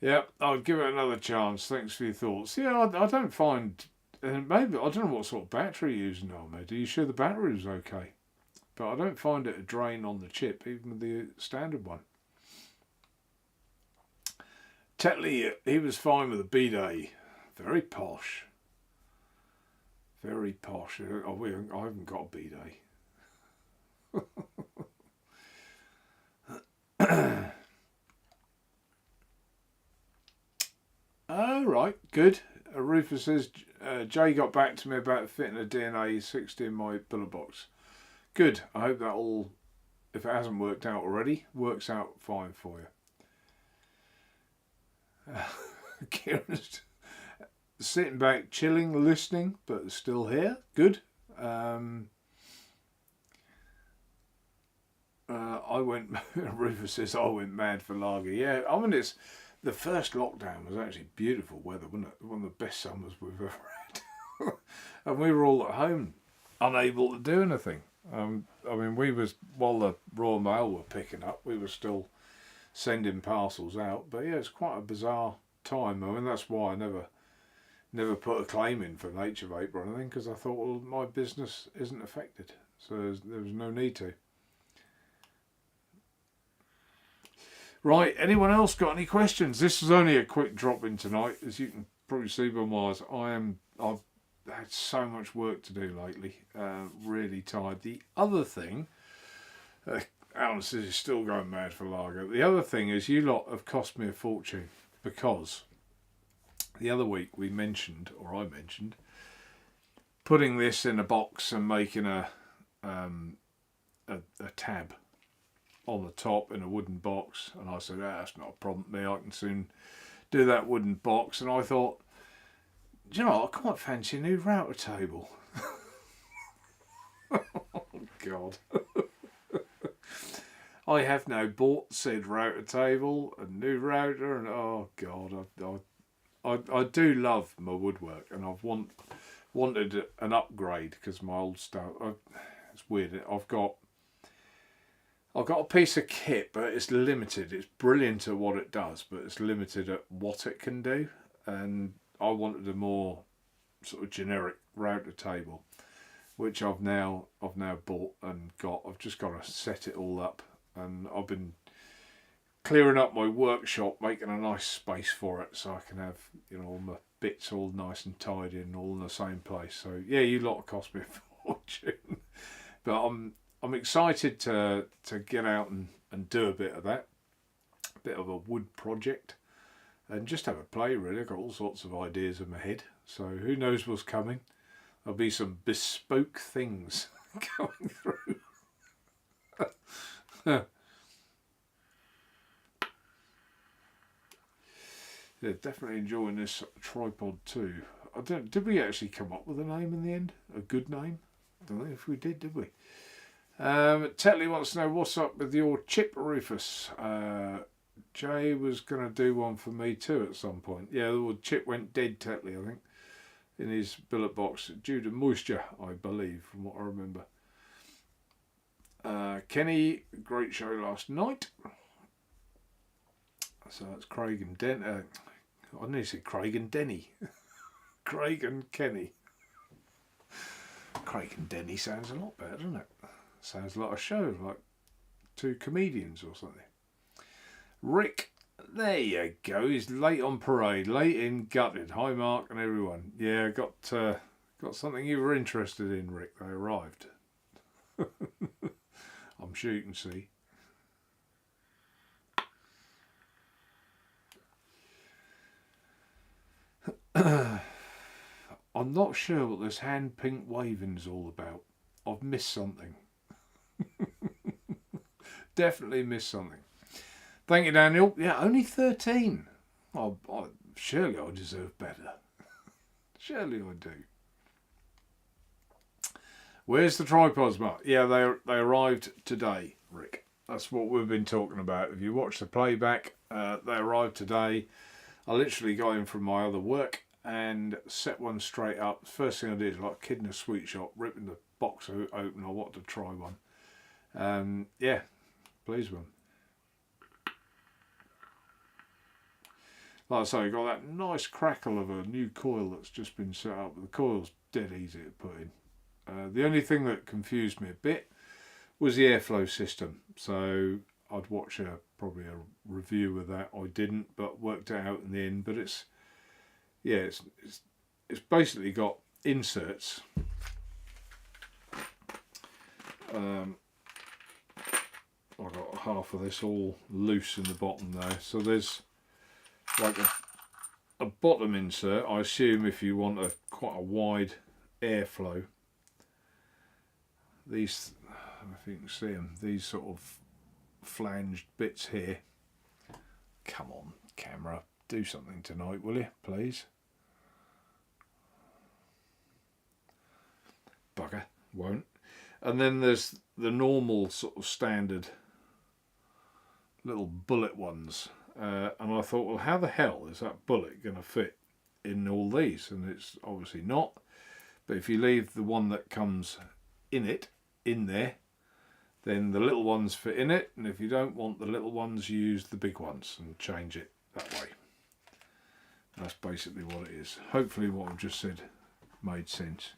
Yeah, I'll give it another chance. Thanks for your thoughts. Yeah, I don't find, maybe, I don't know what sort of battery you're using, Ahmed. Are you sure the battery was okay? But I don't find it a drain on the chip, even with the standard one. Tetley, he was fine with a bidet. Very posh. Very posh. Oh, I haven't got a bidet. Oh, right, good. Rufus says, Jay got back to me about fitting a DNA 60 in my billet box. Good. I hope that all, if it hasn't worked out already, works out fine for you. Kieran's sitting back, chilling, listening, but still here. Good. Rufus says, I went mad for lager. Yeah, I mean, the first lockdown was actually beautiful weather, wasn't it? One of the best summers we've ever had. And we were all at home, unable to do anything. I mean, while the Royal Mail were picking up, we were still sending parcels out. But yeah, it's quite a bizarre time. I mean, that's why I never put a claim in for Naturevape or anything, because I thought, well, my business isn't affected, so there was no need to. Right, anyone else got any questions? This is only a quick drop in tonight, as you can probably see by my eyes. I've had so much work to do lately, really tired. The other thing, Alan says he's still going mad for lager. The other thing is, you lot have cost me a fortune, because the other week I mentioned, putting this in a box and making a tab on the top in a wooden box, and I said, that's not a problem to me, I can soon do that wooden box. And I thought, do you know what, I quite fancy a new router table. Oh God. I have now bought said router table, a new router, and oh God, I do love my woodwork, and I've wanted an upgrade, because my old stuff, it's weird, I've got a piece of kit, but it's limited. It's brilliant at what it does, but it's limited at what it can do. And I wanted a more sort of generic router table, which I've now bought and got. I've just got to set it all up, and I've been clearing up my workshop, making a nice space for it, so I can have, you know, all my bits all nice and tidy and all in the same place. So yeah, you lot cost me a fortune, but I'm excited to get out and do a bit of that, a bit of a wood project, and just have a play really. I've got all sorts of ideas in my head, so who knows what's coming. There'll be some bespoke things going through. Yeah, definitely enjoying this tripod too. Did we actually come up with a name in the end? A good name? I don't know if we did we? Tetley wants to know what's up with your chip, Rufus. Jay was going to do one for me too at some point. Yeah, the chip went dead, Tetley, I think, in his billet box due to moisture, I believe, from what I remember. Kenny, great show last night. So that's Craig and Den. I nearly said Craig and Denny. Craig and Kenny. Craig and Denny sounds a lot better, doesn't it? Sounds like a show, like two comedians or something. Rick, there you go. He's late on parade, late in gutted. Hi, Mark and everyone. Yeah, got something you were interested in, Rick. They arrived. I'm sure you can see. I'm not sure what this hand pink waving is all about. I've missed something. Definitely missed something. Thank you, Daniel. Yeah, only 13. Surely I deserve better. Surely I do. Where's the tripods, Mark? Yeah, they arrived today, Rick. That's what we've been talking about. If you watch the playback, they arrived today. I literally got in from my other work and set one straight up. First thing I did, like a kid in a sweet shop, ripping the box open. I wanted to try one. Yeah, pleased with them. Like I say, you got that nice crackle of a new coil that's just been set up. The coil's dead easy to put in. The only thing that confused me a bit was the airflow system. So I'd watch probably a review of that. I didn't, but worked it out in the end. But it's basically got inserts. I've got half of this all loose in the bottom there. So there's like a bottom insert. I assume if you want quite a wide airflow. These, if you can see them, these sort of flanged bits here. Come on, camera, do something tonight, will you, please? Bugger, won't. And then there's the normal sort of standard little bullet ones. And I thought, well, how the hell is that bullet going to fit in all these? And it's obviously not. But if you leave the one that comes in there, then the little ones fit in it, and if you don't want the little ones, use the big ones and change it that way. That's basically what it is. Hopefully what I've just said made sense.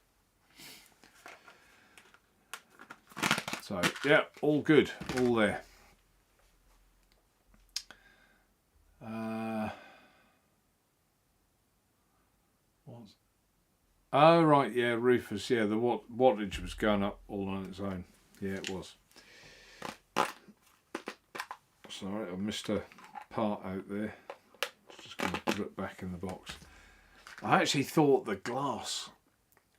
So yeah, all good, all there. Oh right, yeah, Rufus, yeah, the wattage was going up all on its own. Yeah, it was. Sorry, I missed a part out there. Just going to put it back in the box. I actually thought the glass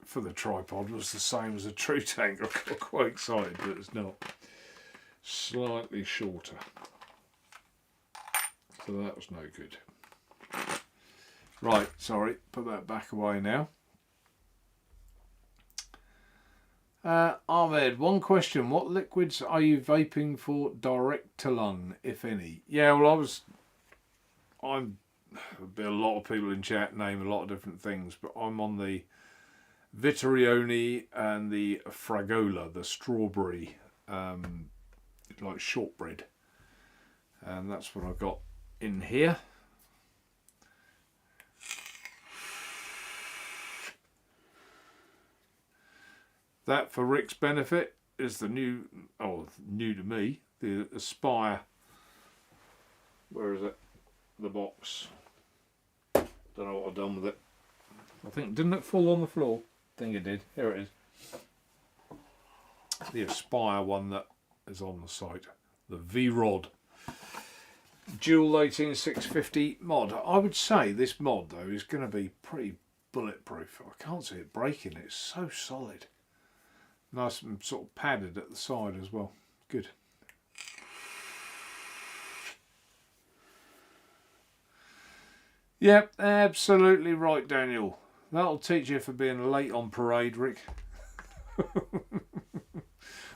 for the tripod was the same as a True Tank. I got quite excited, but it's not. Slightly shorter. So that was no good. Right, sorry, put that back away now. Ahmed, one question. What liquids are you vaping for direct to lung, if any? Yeah, well, there'll be a lot of people in chat name a lot of different things, but I'm on the Vitorione and the Fragola, the strawberry, like shortbread. And that's what I've got in here. That, for Rick's benefit, is the new to me, the Aspire. Where is it? The box. Don't know what I've done with it. I think, didn't it fall on the floor? I think it did. Here it is. The Aspire one that is on the site. The V-Rod. Dual 18650 mod. I would say this mod, though, is going to be pretty bulletproof. I can't see it breaking. It's so solid. Nice and sort of padded at the side as well. Good. Yep, absolutely right, Daniel. That'll teach you for being late on parade, Rick.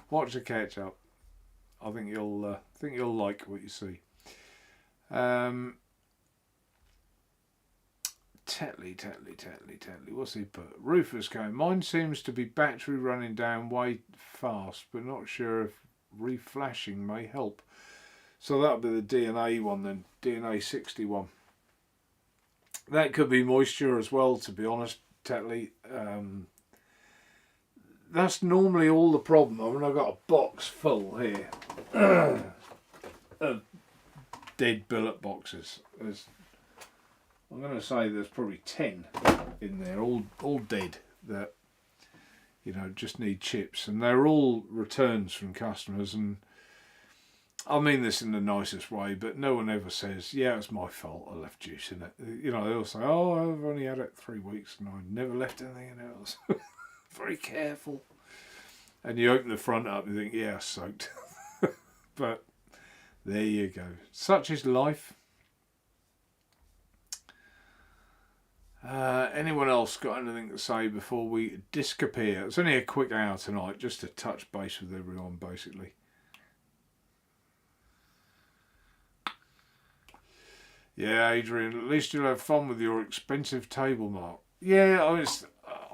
Watch the catch up. I think you'll like what you see. Tetley. What's he put? Rufus going. Mine seems to be battery running down way fast, but not sure if reflashing may help. So that'll be the DNA one then. DNA 61. That could be moisture as well, to be honest, Tetley. That's normally all the problem. I mean, I've got a box full here of dead billet boxes. I'm going to say there's probably 10 in there, all dead. That, you know, just need chips, and they're all returns from customers. And I mean this in the nicest way, but no one ever says, yeah, it's my fault, I left juice in it. You know, they all say, oh, I've only had it 3 weeks and I never left anything in it. I was very careful. And you open the front up and you think, yeah, soaked. But there you go. Such is life. Anyone else got anything to say before we disappear? It's only a quick hour tonight, just to touch base with everyone, basically. Yeah, Adrian, at least you'll have fun with your expensive table, Mark. Yeah,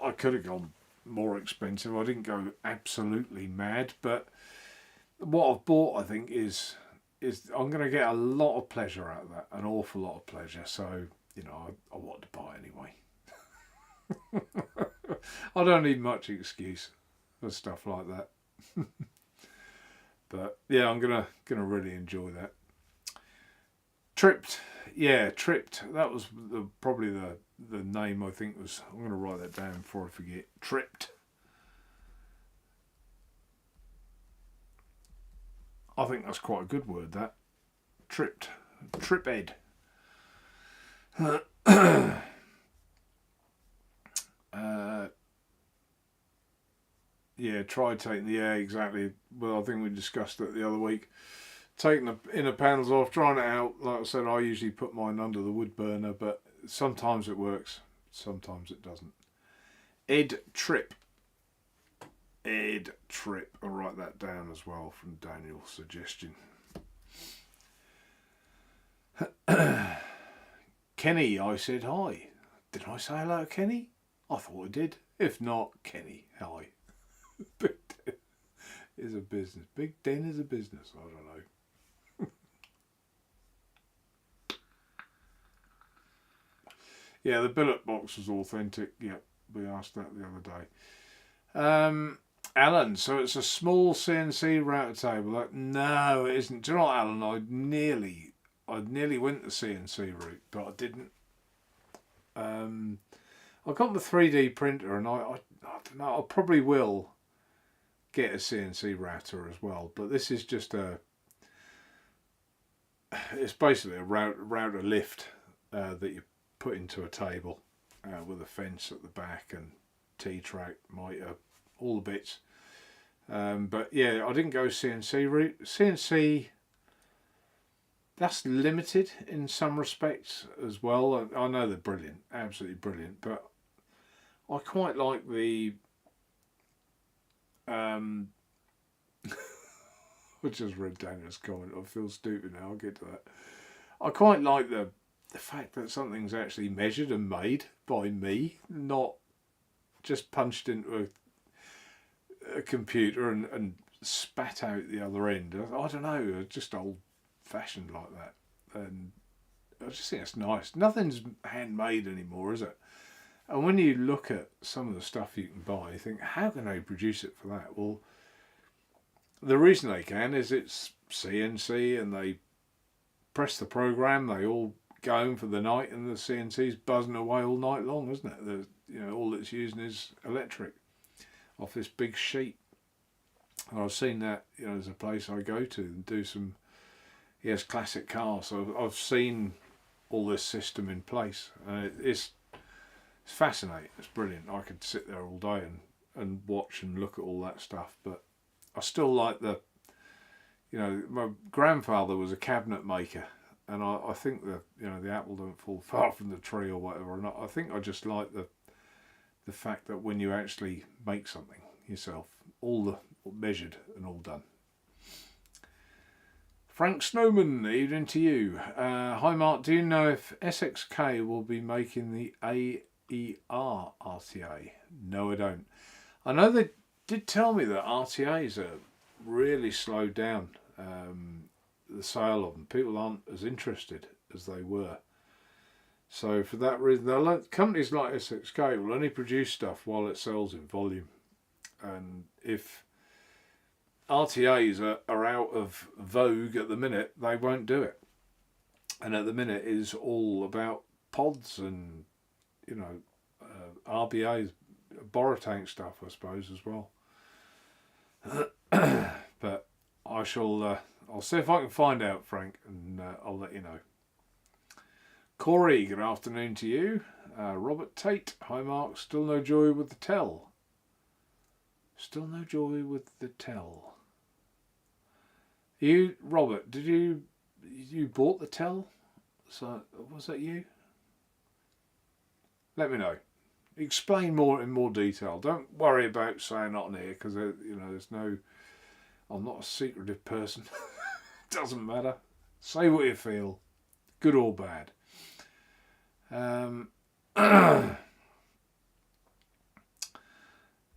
I could have gone more expensive. I didn't go absolutely mad, but what I've bought, I think, is I'm going to get a lot of pleasure out of that, an awful lot of pleasure. So, you know, I want to buy anyway. I don't need much excuse for stuff like that. But yeah, I'm gonna really enjoy that. Tripped, yeah, Tripped. That was probably the name I think was. I'm gonna write that down before I forget. Tripped. I think that's quite a good word. That Tripped, Trip-Ed. Yeah, try taking the air, exactly. Well, I think we discussed it the other week. Taking the inner panels off, trying it out. Like I said, I usually put mine under the wood burner, but sometimes it works, sometimes it doesn't. Ed Tripp. Ed Tripp. I'll write that down as well from Daniel's suggestion. Kenny, I said hi. Did I say hello to Kenny? I thought I did. If not, Kenny, hi. Big Den is a business. Big Den is a business. I don't know. Yeah, the billet box was authentic. Yeah, we asked that the other day. Alan, so it's a small CNC router table. No, it isn't. Do you know what, Alan? I nearly went the CNC route, but I didn't. I got the 3D printer, and I don't know. I probably will get a CNC router as well, but this is just it's basically a router lift that you put into a table with a fence at the back and T-track, mitre, all the bits. But yeah, I didn't go CNC route. CNC, that's limited in some respects as well. I know they're brilliant, absolutely brilliant, but I quite like the I just read Daniel's comment. I feel stupid now. I'll get to that. I quite like the fact that something's actually measured and made by me, not just punched into a computer and spat out the other end. I don't know, just old fashioned like that. And I just think it's nice. Nothing's handmade anymore, is it? And when you look at some of the stuff you can buy, you think, how can they produce it for that? Well, the reason they can is it's CNC, and they press the program, they all go home for the night, and the CNC's buzzing away all night long, isn't it? All it's using is electric off this big sheet. And I've seen that, there's a place I go to and do some, yes, classic cars. So I've seen all this system in place, and it's fascinating. It's brilliant. I could sit there all day and watch and look at all that stuff, but I still like my grandfather was a cabinet maker, and I think the apple don't fall far from the tree or whatever, and I think I just like the fact that when you actually make something yourself, all measured and all done. Frank Snowman, evening to you. Hi Mark, do you know if SXK will be making the AER RTA? No, I don't. I know they did tell me that RTAs are really slowed down, the sale of them. People aren't as interested as they were. So for that reason, companies like SXK will only produce stuff while it sells in volume. And if RTAs are out of vogue at the minute, they won't do it. And at the minute, it is all about pods and RBAs, Borotank stuff, I suppose, as well. But I shall. I'll see if I can find out, Frank, and I'll let you know. Corey, good afternoon to you. Robert Tate, hi Mark. Still no joy with the tell. Still no joy with the tell. You, Robert, did you bought the tell? So was that you? Let me know. Explain more in more detail. Don't worry about saying not on here, because you know there's no. I'm not a secretive person. Doesn't matter. Say what you feel, good or bad.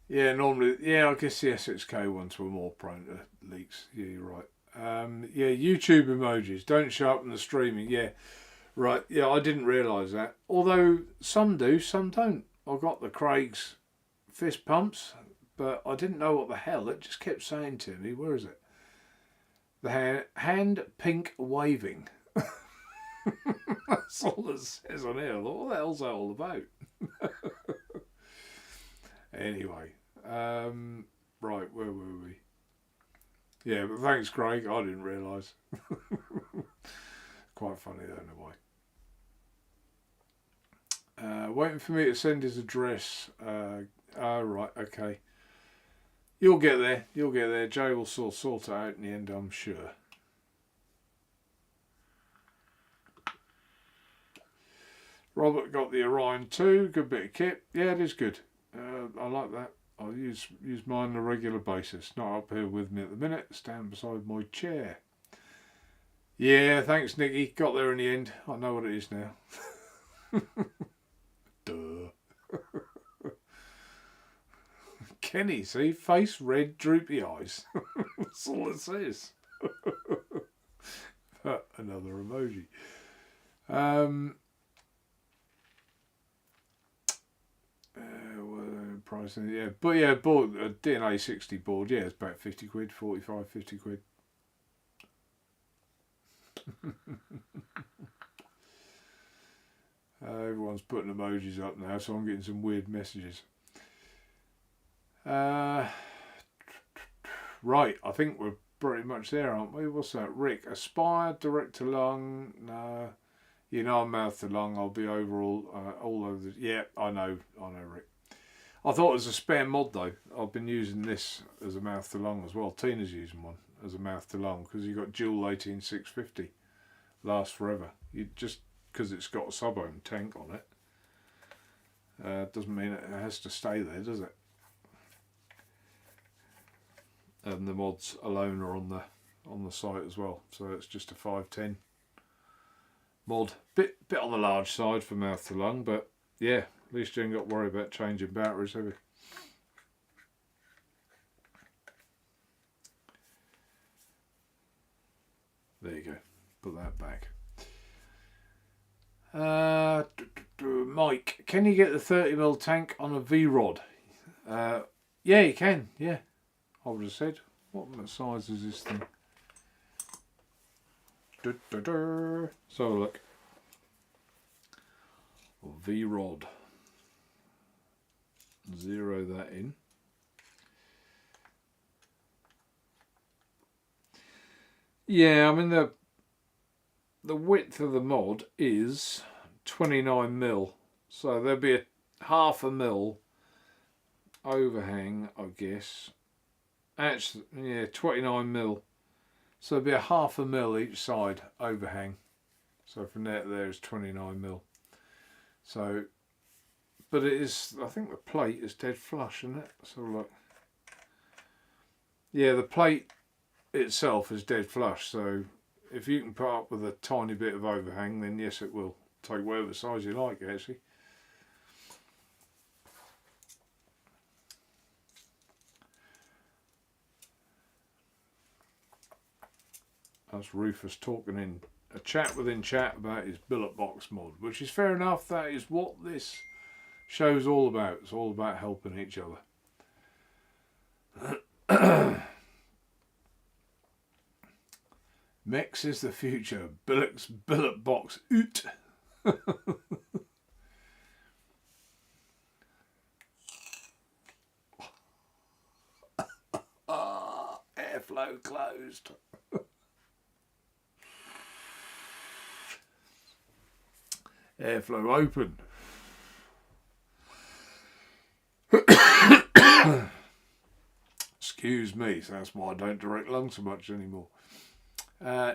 Yeah, normally, yeah, I guess the SXK ones were more prone to leaks. Yeah, you're right. Yeah, YouTube emojis don't show up in the streaming. Yeah, right. Yeah, I didn't realise that. Although some do, some don't. I got the Craig's fist pumps, but I didn't know what the hell. It just kept saying to me, where is it? The hand pink waving. That's all it says on here. What the hell's that all about? Anyway, right, where were we? Yeah, but thanks, Craig. I didn't realise. Quite funny, I don't know why. Waiting for me to send his address. Oh, right, okay. You'll get there. You'll get there. Jay will sort it out in the end, I'm sure. Robert got the Orion 2. Good bit of kit. Yeah, it is good. I like that. I use mine on a regular basis. Not up here with me at the minute. Stand beside my chair. Yeah, thanks, Nicky. Got there in the end. I know what it is now. Duh. Kenny, see? Face red, droopy eyes. That's all it says. Another emoji. Pricing, yeah, but yeah, bought a DNA 60 board. Yeah, it's about 50 quid, 45, 50 quid. Everyone's putting emojis up now, so I'm getting some weird messages. Right, I think we're pretty much there, aren't we? What's that? Rick, Aspire, direct to lung. No, you know I'm mouth to lung. I'll be all over the. Yeah, I know, Rick. I thought it was a spare mod though. I've been using this as a mouth to lung as well. Tina's using one as a mouth to lung because you've got dual 18650. Lasts forever. You just because it's got a sub-ohm tank on it. Doesn't mean it has to stay there, does it? And the mods alone are on the site as well. So it's just a 510 mod. Bit on the large side for mouth to lung, but yeah. At least you ain't got to worry about changing batteries, have you? There you go. Put that back. Mike, can you get the 30mm tank on a V-Rod? Yeah, you can. Yeah. I would have said. What size is this thing? So look. V-Rod. Zero that in. Yeah, I mean the width of the mod is 29mm, so there'll be a 1/2 mil overhang, I guess. Actually, yeah, 29mm, so there'll be a 1/2 mil each side overhang. So from there to there is 29mm. So. But it is, I think the plate is dead flush, isn't it? So look. Yeah, the plate itself is dead flush, so if you can put up with a tiny bit of overhang, then yes, it will take whatever size you like, actually. That's Rufus talking in a chat within chat about his billet box mod, which is fair enough. That is what this show's all about. It's all about helping each other. Mex is the future. Billet box oot. Airflow closed. Airflow open. Excuse me, so that's why I don't direct lung so much anymore.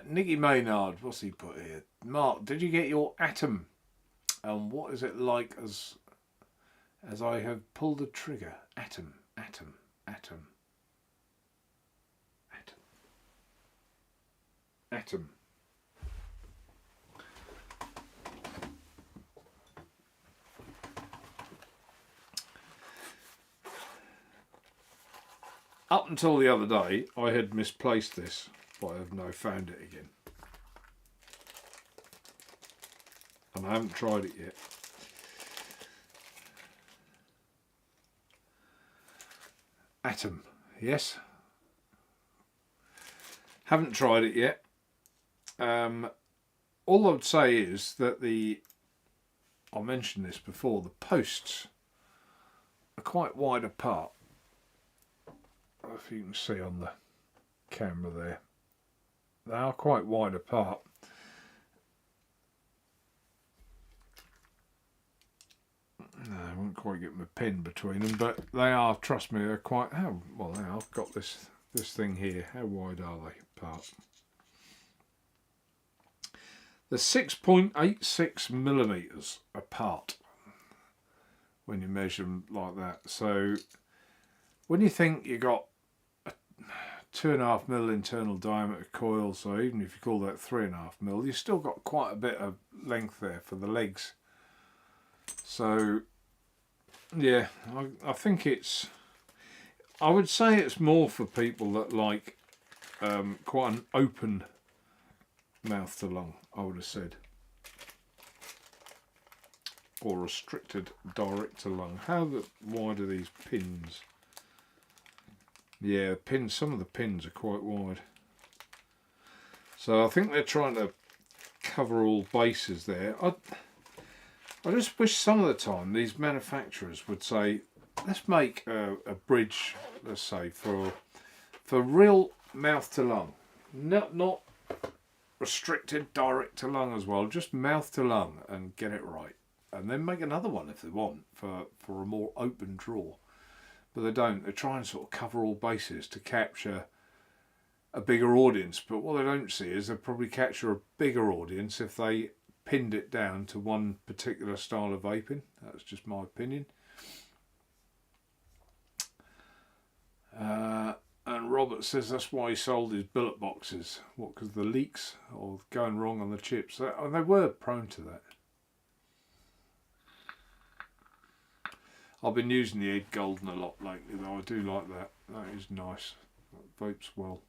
Nicky Maynard, what's he put here? Mark, did you get your atom? And what is it like as I have pulled the trigger? Atom, atom, atom, atom, atom. Up until the other day, I had misplaced this, but I have now found it again. And I haven't tried it yet. Atom, yes. Haven't tried it yet. All I would say is that I mentioned this before, the posts are quite wide apart. If you can see on the camera there, they are quite wide apart. No, I won't quite get my pen between them, but they are, trust me, they're quite, well now I've got this thing here. How wide are they apart? They're 6.86 millimeters apart when you measure them like that. So when you think you got 2.5 mil internal diameter coil, so even if you call that 3.5 mil, you've still got quite a bit of length there for the legs. So yeah, I think I would say it's more for people that like quite an open mouth to lung, I would have said, or restricted direct to lung. How wide are these pins? Yeah, some of the pins are quite wide. So I think they're trying to cover all bases there. I just wish some of the time these manufacturers would say, let's make a bridge, let's say, for real mouth to lung. Not restricted direct to lung as well, just mouth to lung, and get it right. And then make another one if they want for a more open draw. But they don't. They try and sort of cover all bases to capture a bigger audience. But what they don't see is they'll probably capture a bigger audience if they pinned it down to one particular style of vaping. That's just my opinion. And Robert says that's why he sold his billet boxes. What, because of the leaks or going wrong on the chips? They were prone to that. I've been using the Ed Golden a lot lately, though. I do like that. That is nice. That vapes well.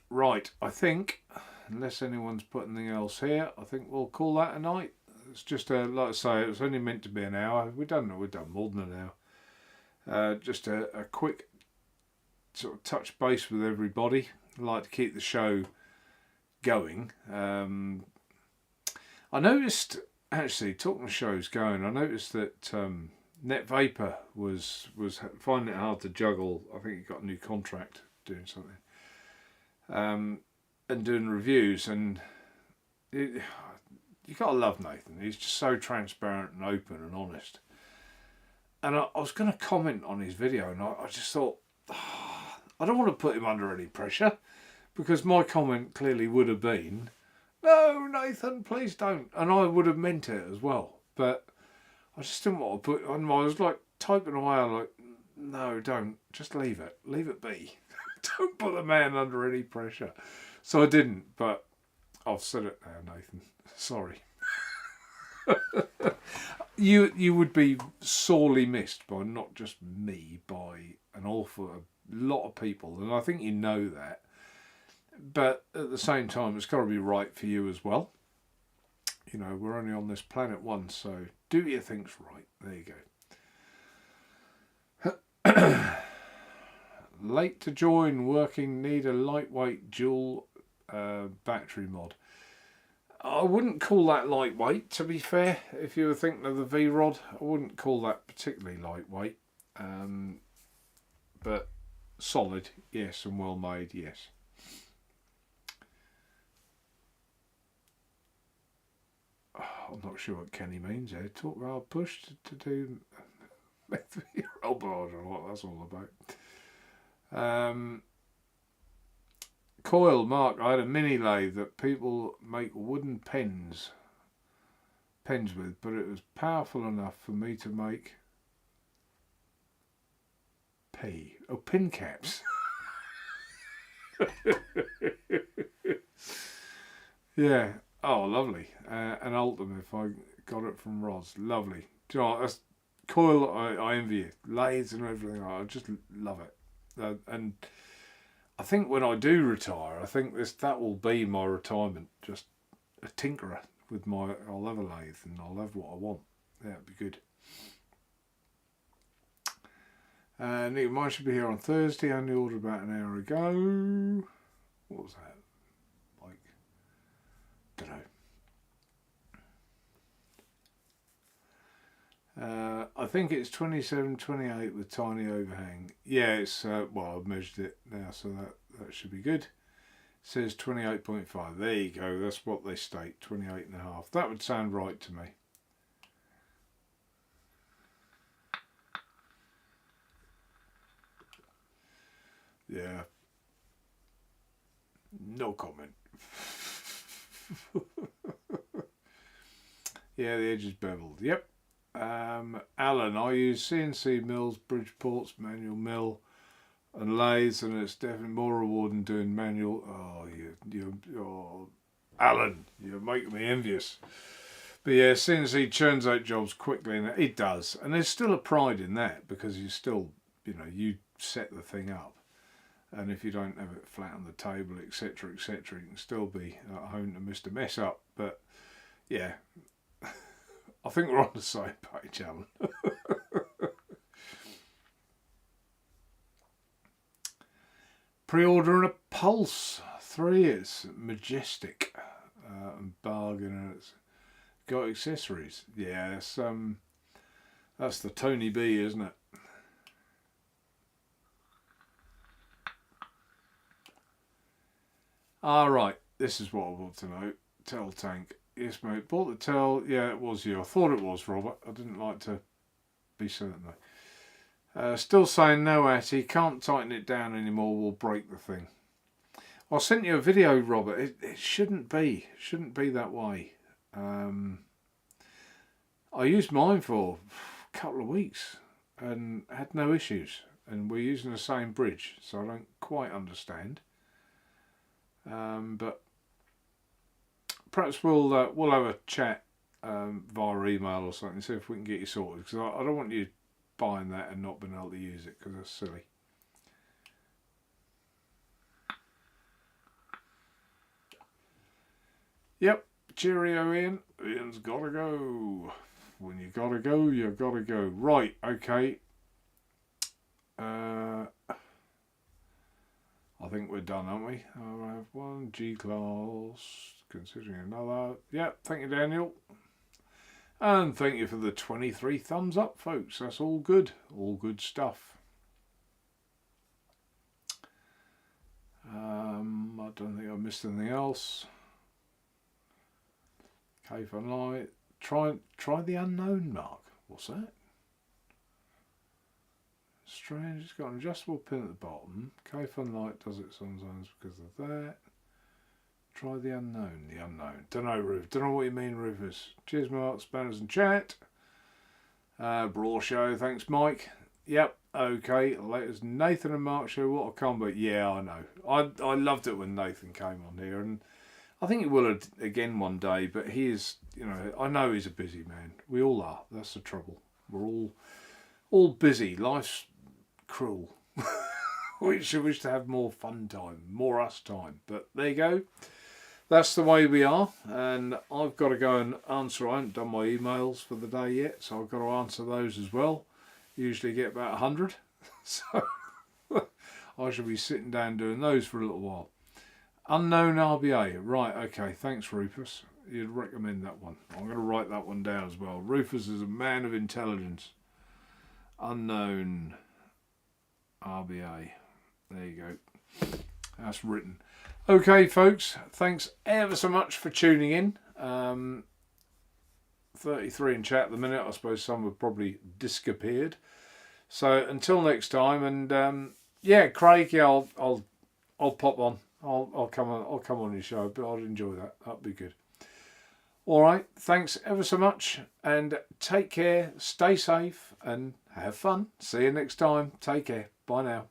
Right, I think, unless anyone's put anything else here, I think we'll call that a night. It's just like I say, it was only meant to be an hour. We've done more than an hour. Just a quick sort of touch base with everybody. I like to keep the show going. I noticed, actually, talking of shows going, I noticed that Net Vapor was finding it hard to juggle. I think he got a new contract doing something. And doing reviews, and you gotta love Nathan. He's just so transparent and open and honest. And I was going to comment on his video, and I just thought, I don't want to put him under any pressure, because my comment clearly would have been, no, Nathan, please don't. And I would have meant it as well. But I just didn't want to put on. I was like typing away, like, no, don't. Just leave it. Leave it be. Don't put the man under any pressure. So I didn't, but I've said it now, Nathan. Sorry. You would be sorely missed by not just me, by an awful lot of people. And I think you know that. But at the same time, it's got to be right for you as well. You know, we're only on this planet once, so do your things right. There you go. Late to join, working, need a lightweight dual battery mod. I wouldn't call that lightweight, to be fair. If you were thinking of the V-Rod, I wouldn't call that particularly lightweight. but solid, yes, and well made, yes. I'm not sure what Kenny means there. Talk about push to do roll board or what that's all about. Coil, Mark, I had a mini lathe that people make wooden pens with, but it was powerful enough for me to make pin caps. Yeah. Oh, lovely. An Ultim if I got it from Roz. Lovely. Do you know what? That's Coil. I envy you. Lathes and everything. I just love it. And I think when I do retire, I think that will be my retirement. Just a tinkerer with I'll have a lathe and I'll have what I want. Yeah, it'd be good. Nick, mine should be here on Thursday. I only ordered about an hour ago. What was that? Like, don't know. I think it's 27-28 with tiny overhang. Yeah, it's well, I've measured it now, so that should be good. It says 28.5. There you go. That's what they state. 28.5. That would sound right to me. Yeah. No comment. Yeah, the edge is beveled. Yep. Alan, I use CNC mills, Bridgeports, manual mill, and lathes, and it's definitely more rewarding doing manual. Oh, Alan, you're making me envious. But yeah, CNC churns out jobs quickly, and it does. And there's still a pride in that because you still, you set the thing up. And if you don't have it flat on the table, etc., etc., you can still be at home to Mr. Mess Up. But yeah, I think we're on the same page, Alan. Pre-ordering a Pulse 3 is majestic and bargain, and it's got accessories. Yeah, that's the Tony B, isn't it? Right, this is what I want to know. Tell tank. Yes, mate. Bought the tell. Yeah, it was you. I thought it was, Robert. I didn't like to be certain though. Still saying no, Atty. Can't tighten it down anymore. We'll break the thing. I sent you a video, Robert. It shouldn't be. Shouldn't be that way. I used mine for a couple of weeks and had no issues. And we're using the same bridge, so I don't quite understand. But perhaps we'll have a chat via email or something, see if we can get you sorted, because I don't want you buying that and not being able to use it, because that's silly. Yep, cheerio, Ian. Ian's gotta go. When you gotta go, you gotta go. Right, okay. I think we're done, aren't we? I have one G-class, considering another. Yep, thank you, Daniel. And thank you for the 23 thumbs up, folks. That's all good. All good stuff. I don't think I missed anything else. Cave and light. Try the unknown, Mark. What's that? Strange, it's got an adjustable pin at the bottom. K-Fun Light does it sometimes because of that. Try the unknown. Don't know, Riv. Don't know what you mean, Rivers. Cheers, Mark. Spanners and chat. Brawl show. Thanks, Mike. Yep. Okay. Latest Nathan and Mark show. What a combo. Yeah, I know. I loved it when Nathan came on here, and I think he will again one day. But he is, I know he's a busy man. We all are. That's the trouble. We're all busy. Life's cruel. We should wish to have more fun time, more us time. But there you go. That's the way we are. And I've got to go and answer. I haven't done my emails for the day yet, so I've got to answer those as well. Usually get about 100. So I shall be sitting down doing those for a little while. Unknown RBA. Right, okay. Thanks, Rufus. You'd recommend that one. I'm going to write that one down as well. Rufus is a man of intelligence. Unknown RBA. There you go. That's written. Okay, folks. Thanks ever so much for tuning in. 33 in chat at the minute. I suppose some have probably disappeared. So until next time, and yeah, Craig, yeah, I'll pop on. I'll come on your show, but I'd enjoy that. That'd be good. All right, thanks ever so much, and take care, stay safe, and have fun. See you next time. Take care. Bye now.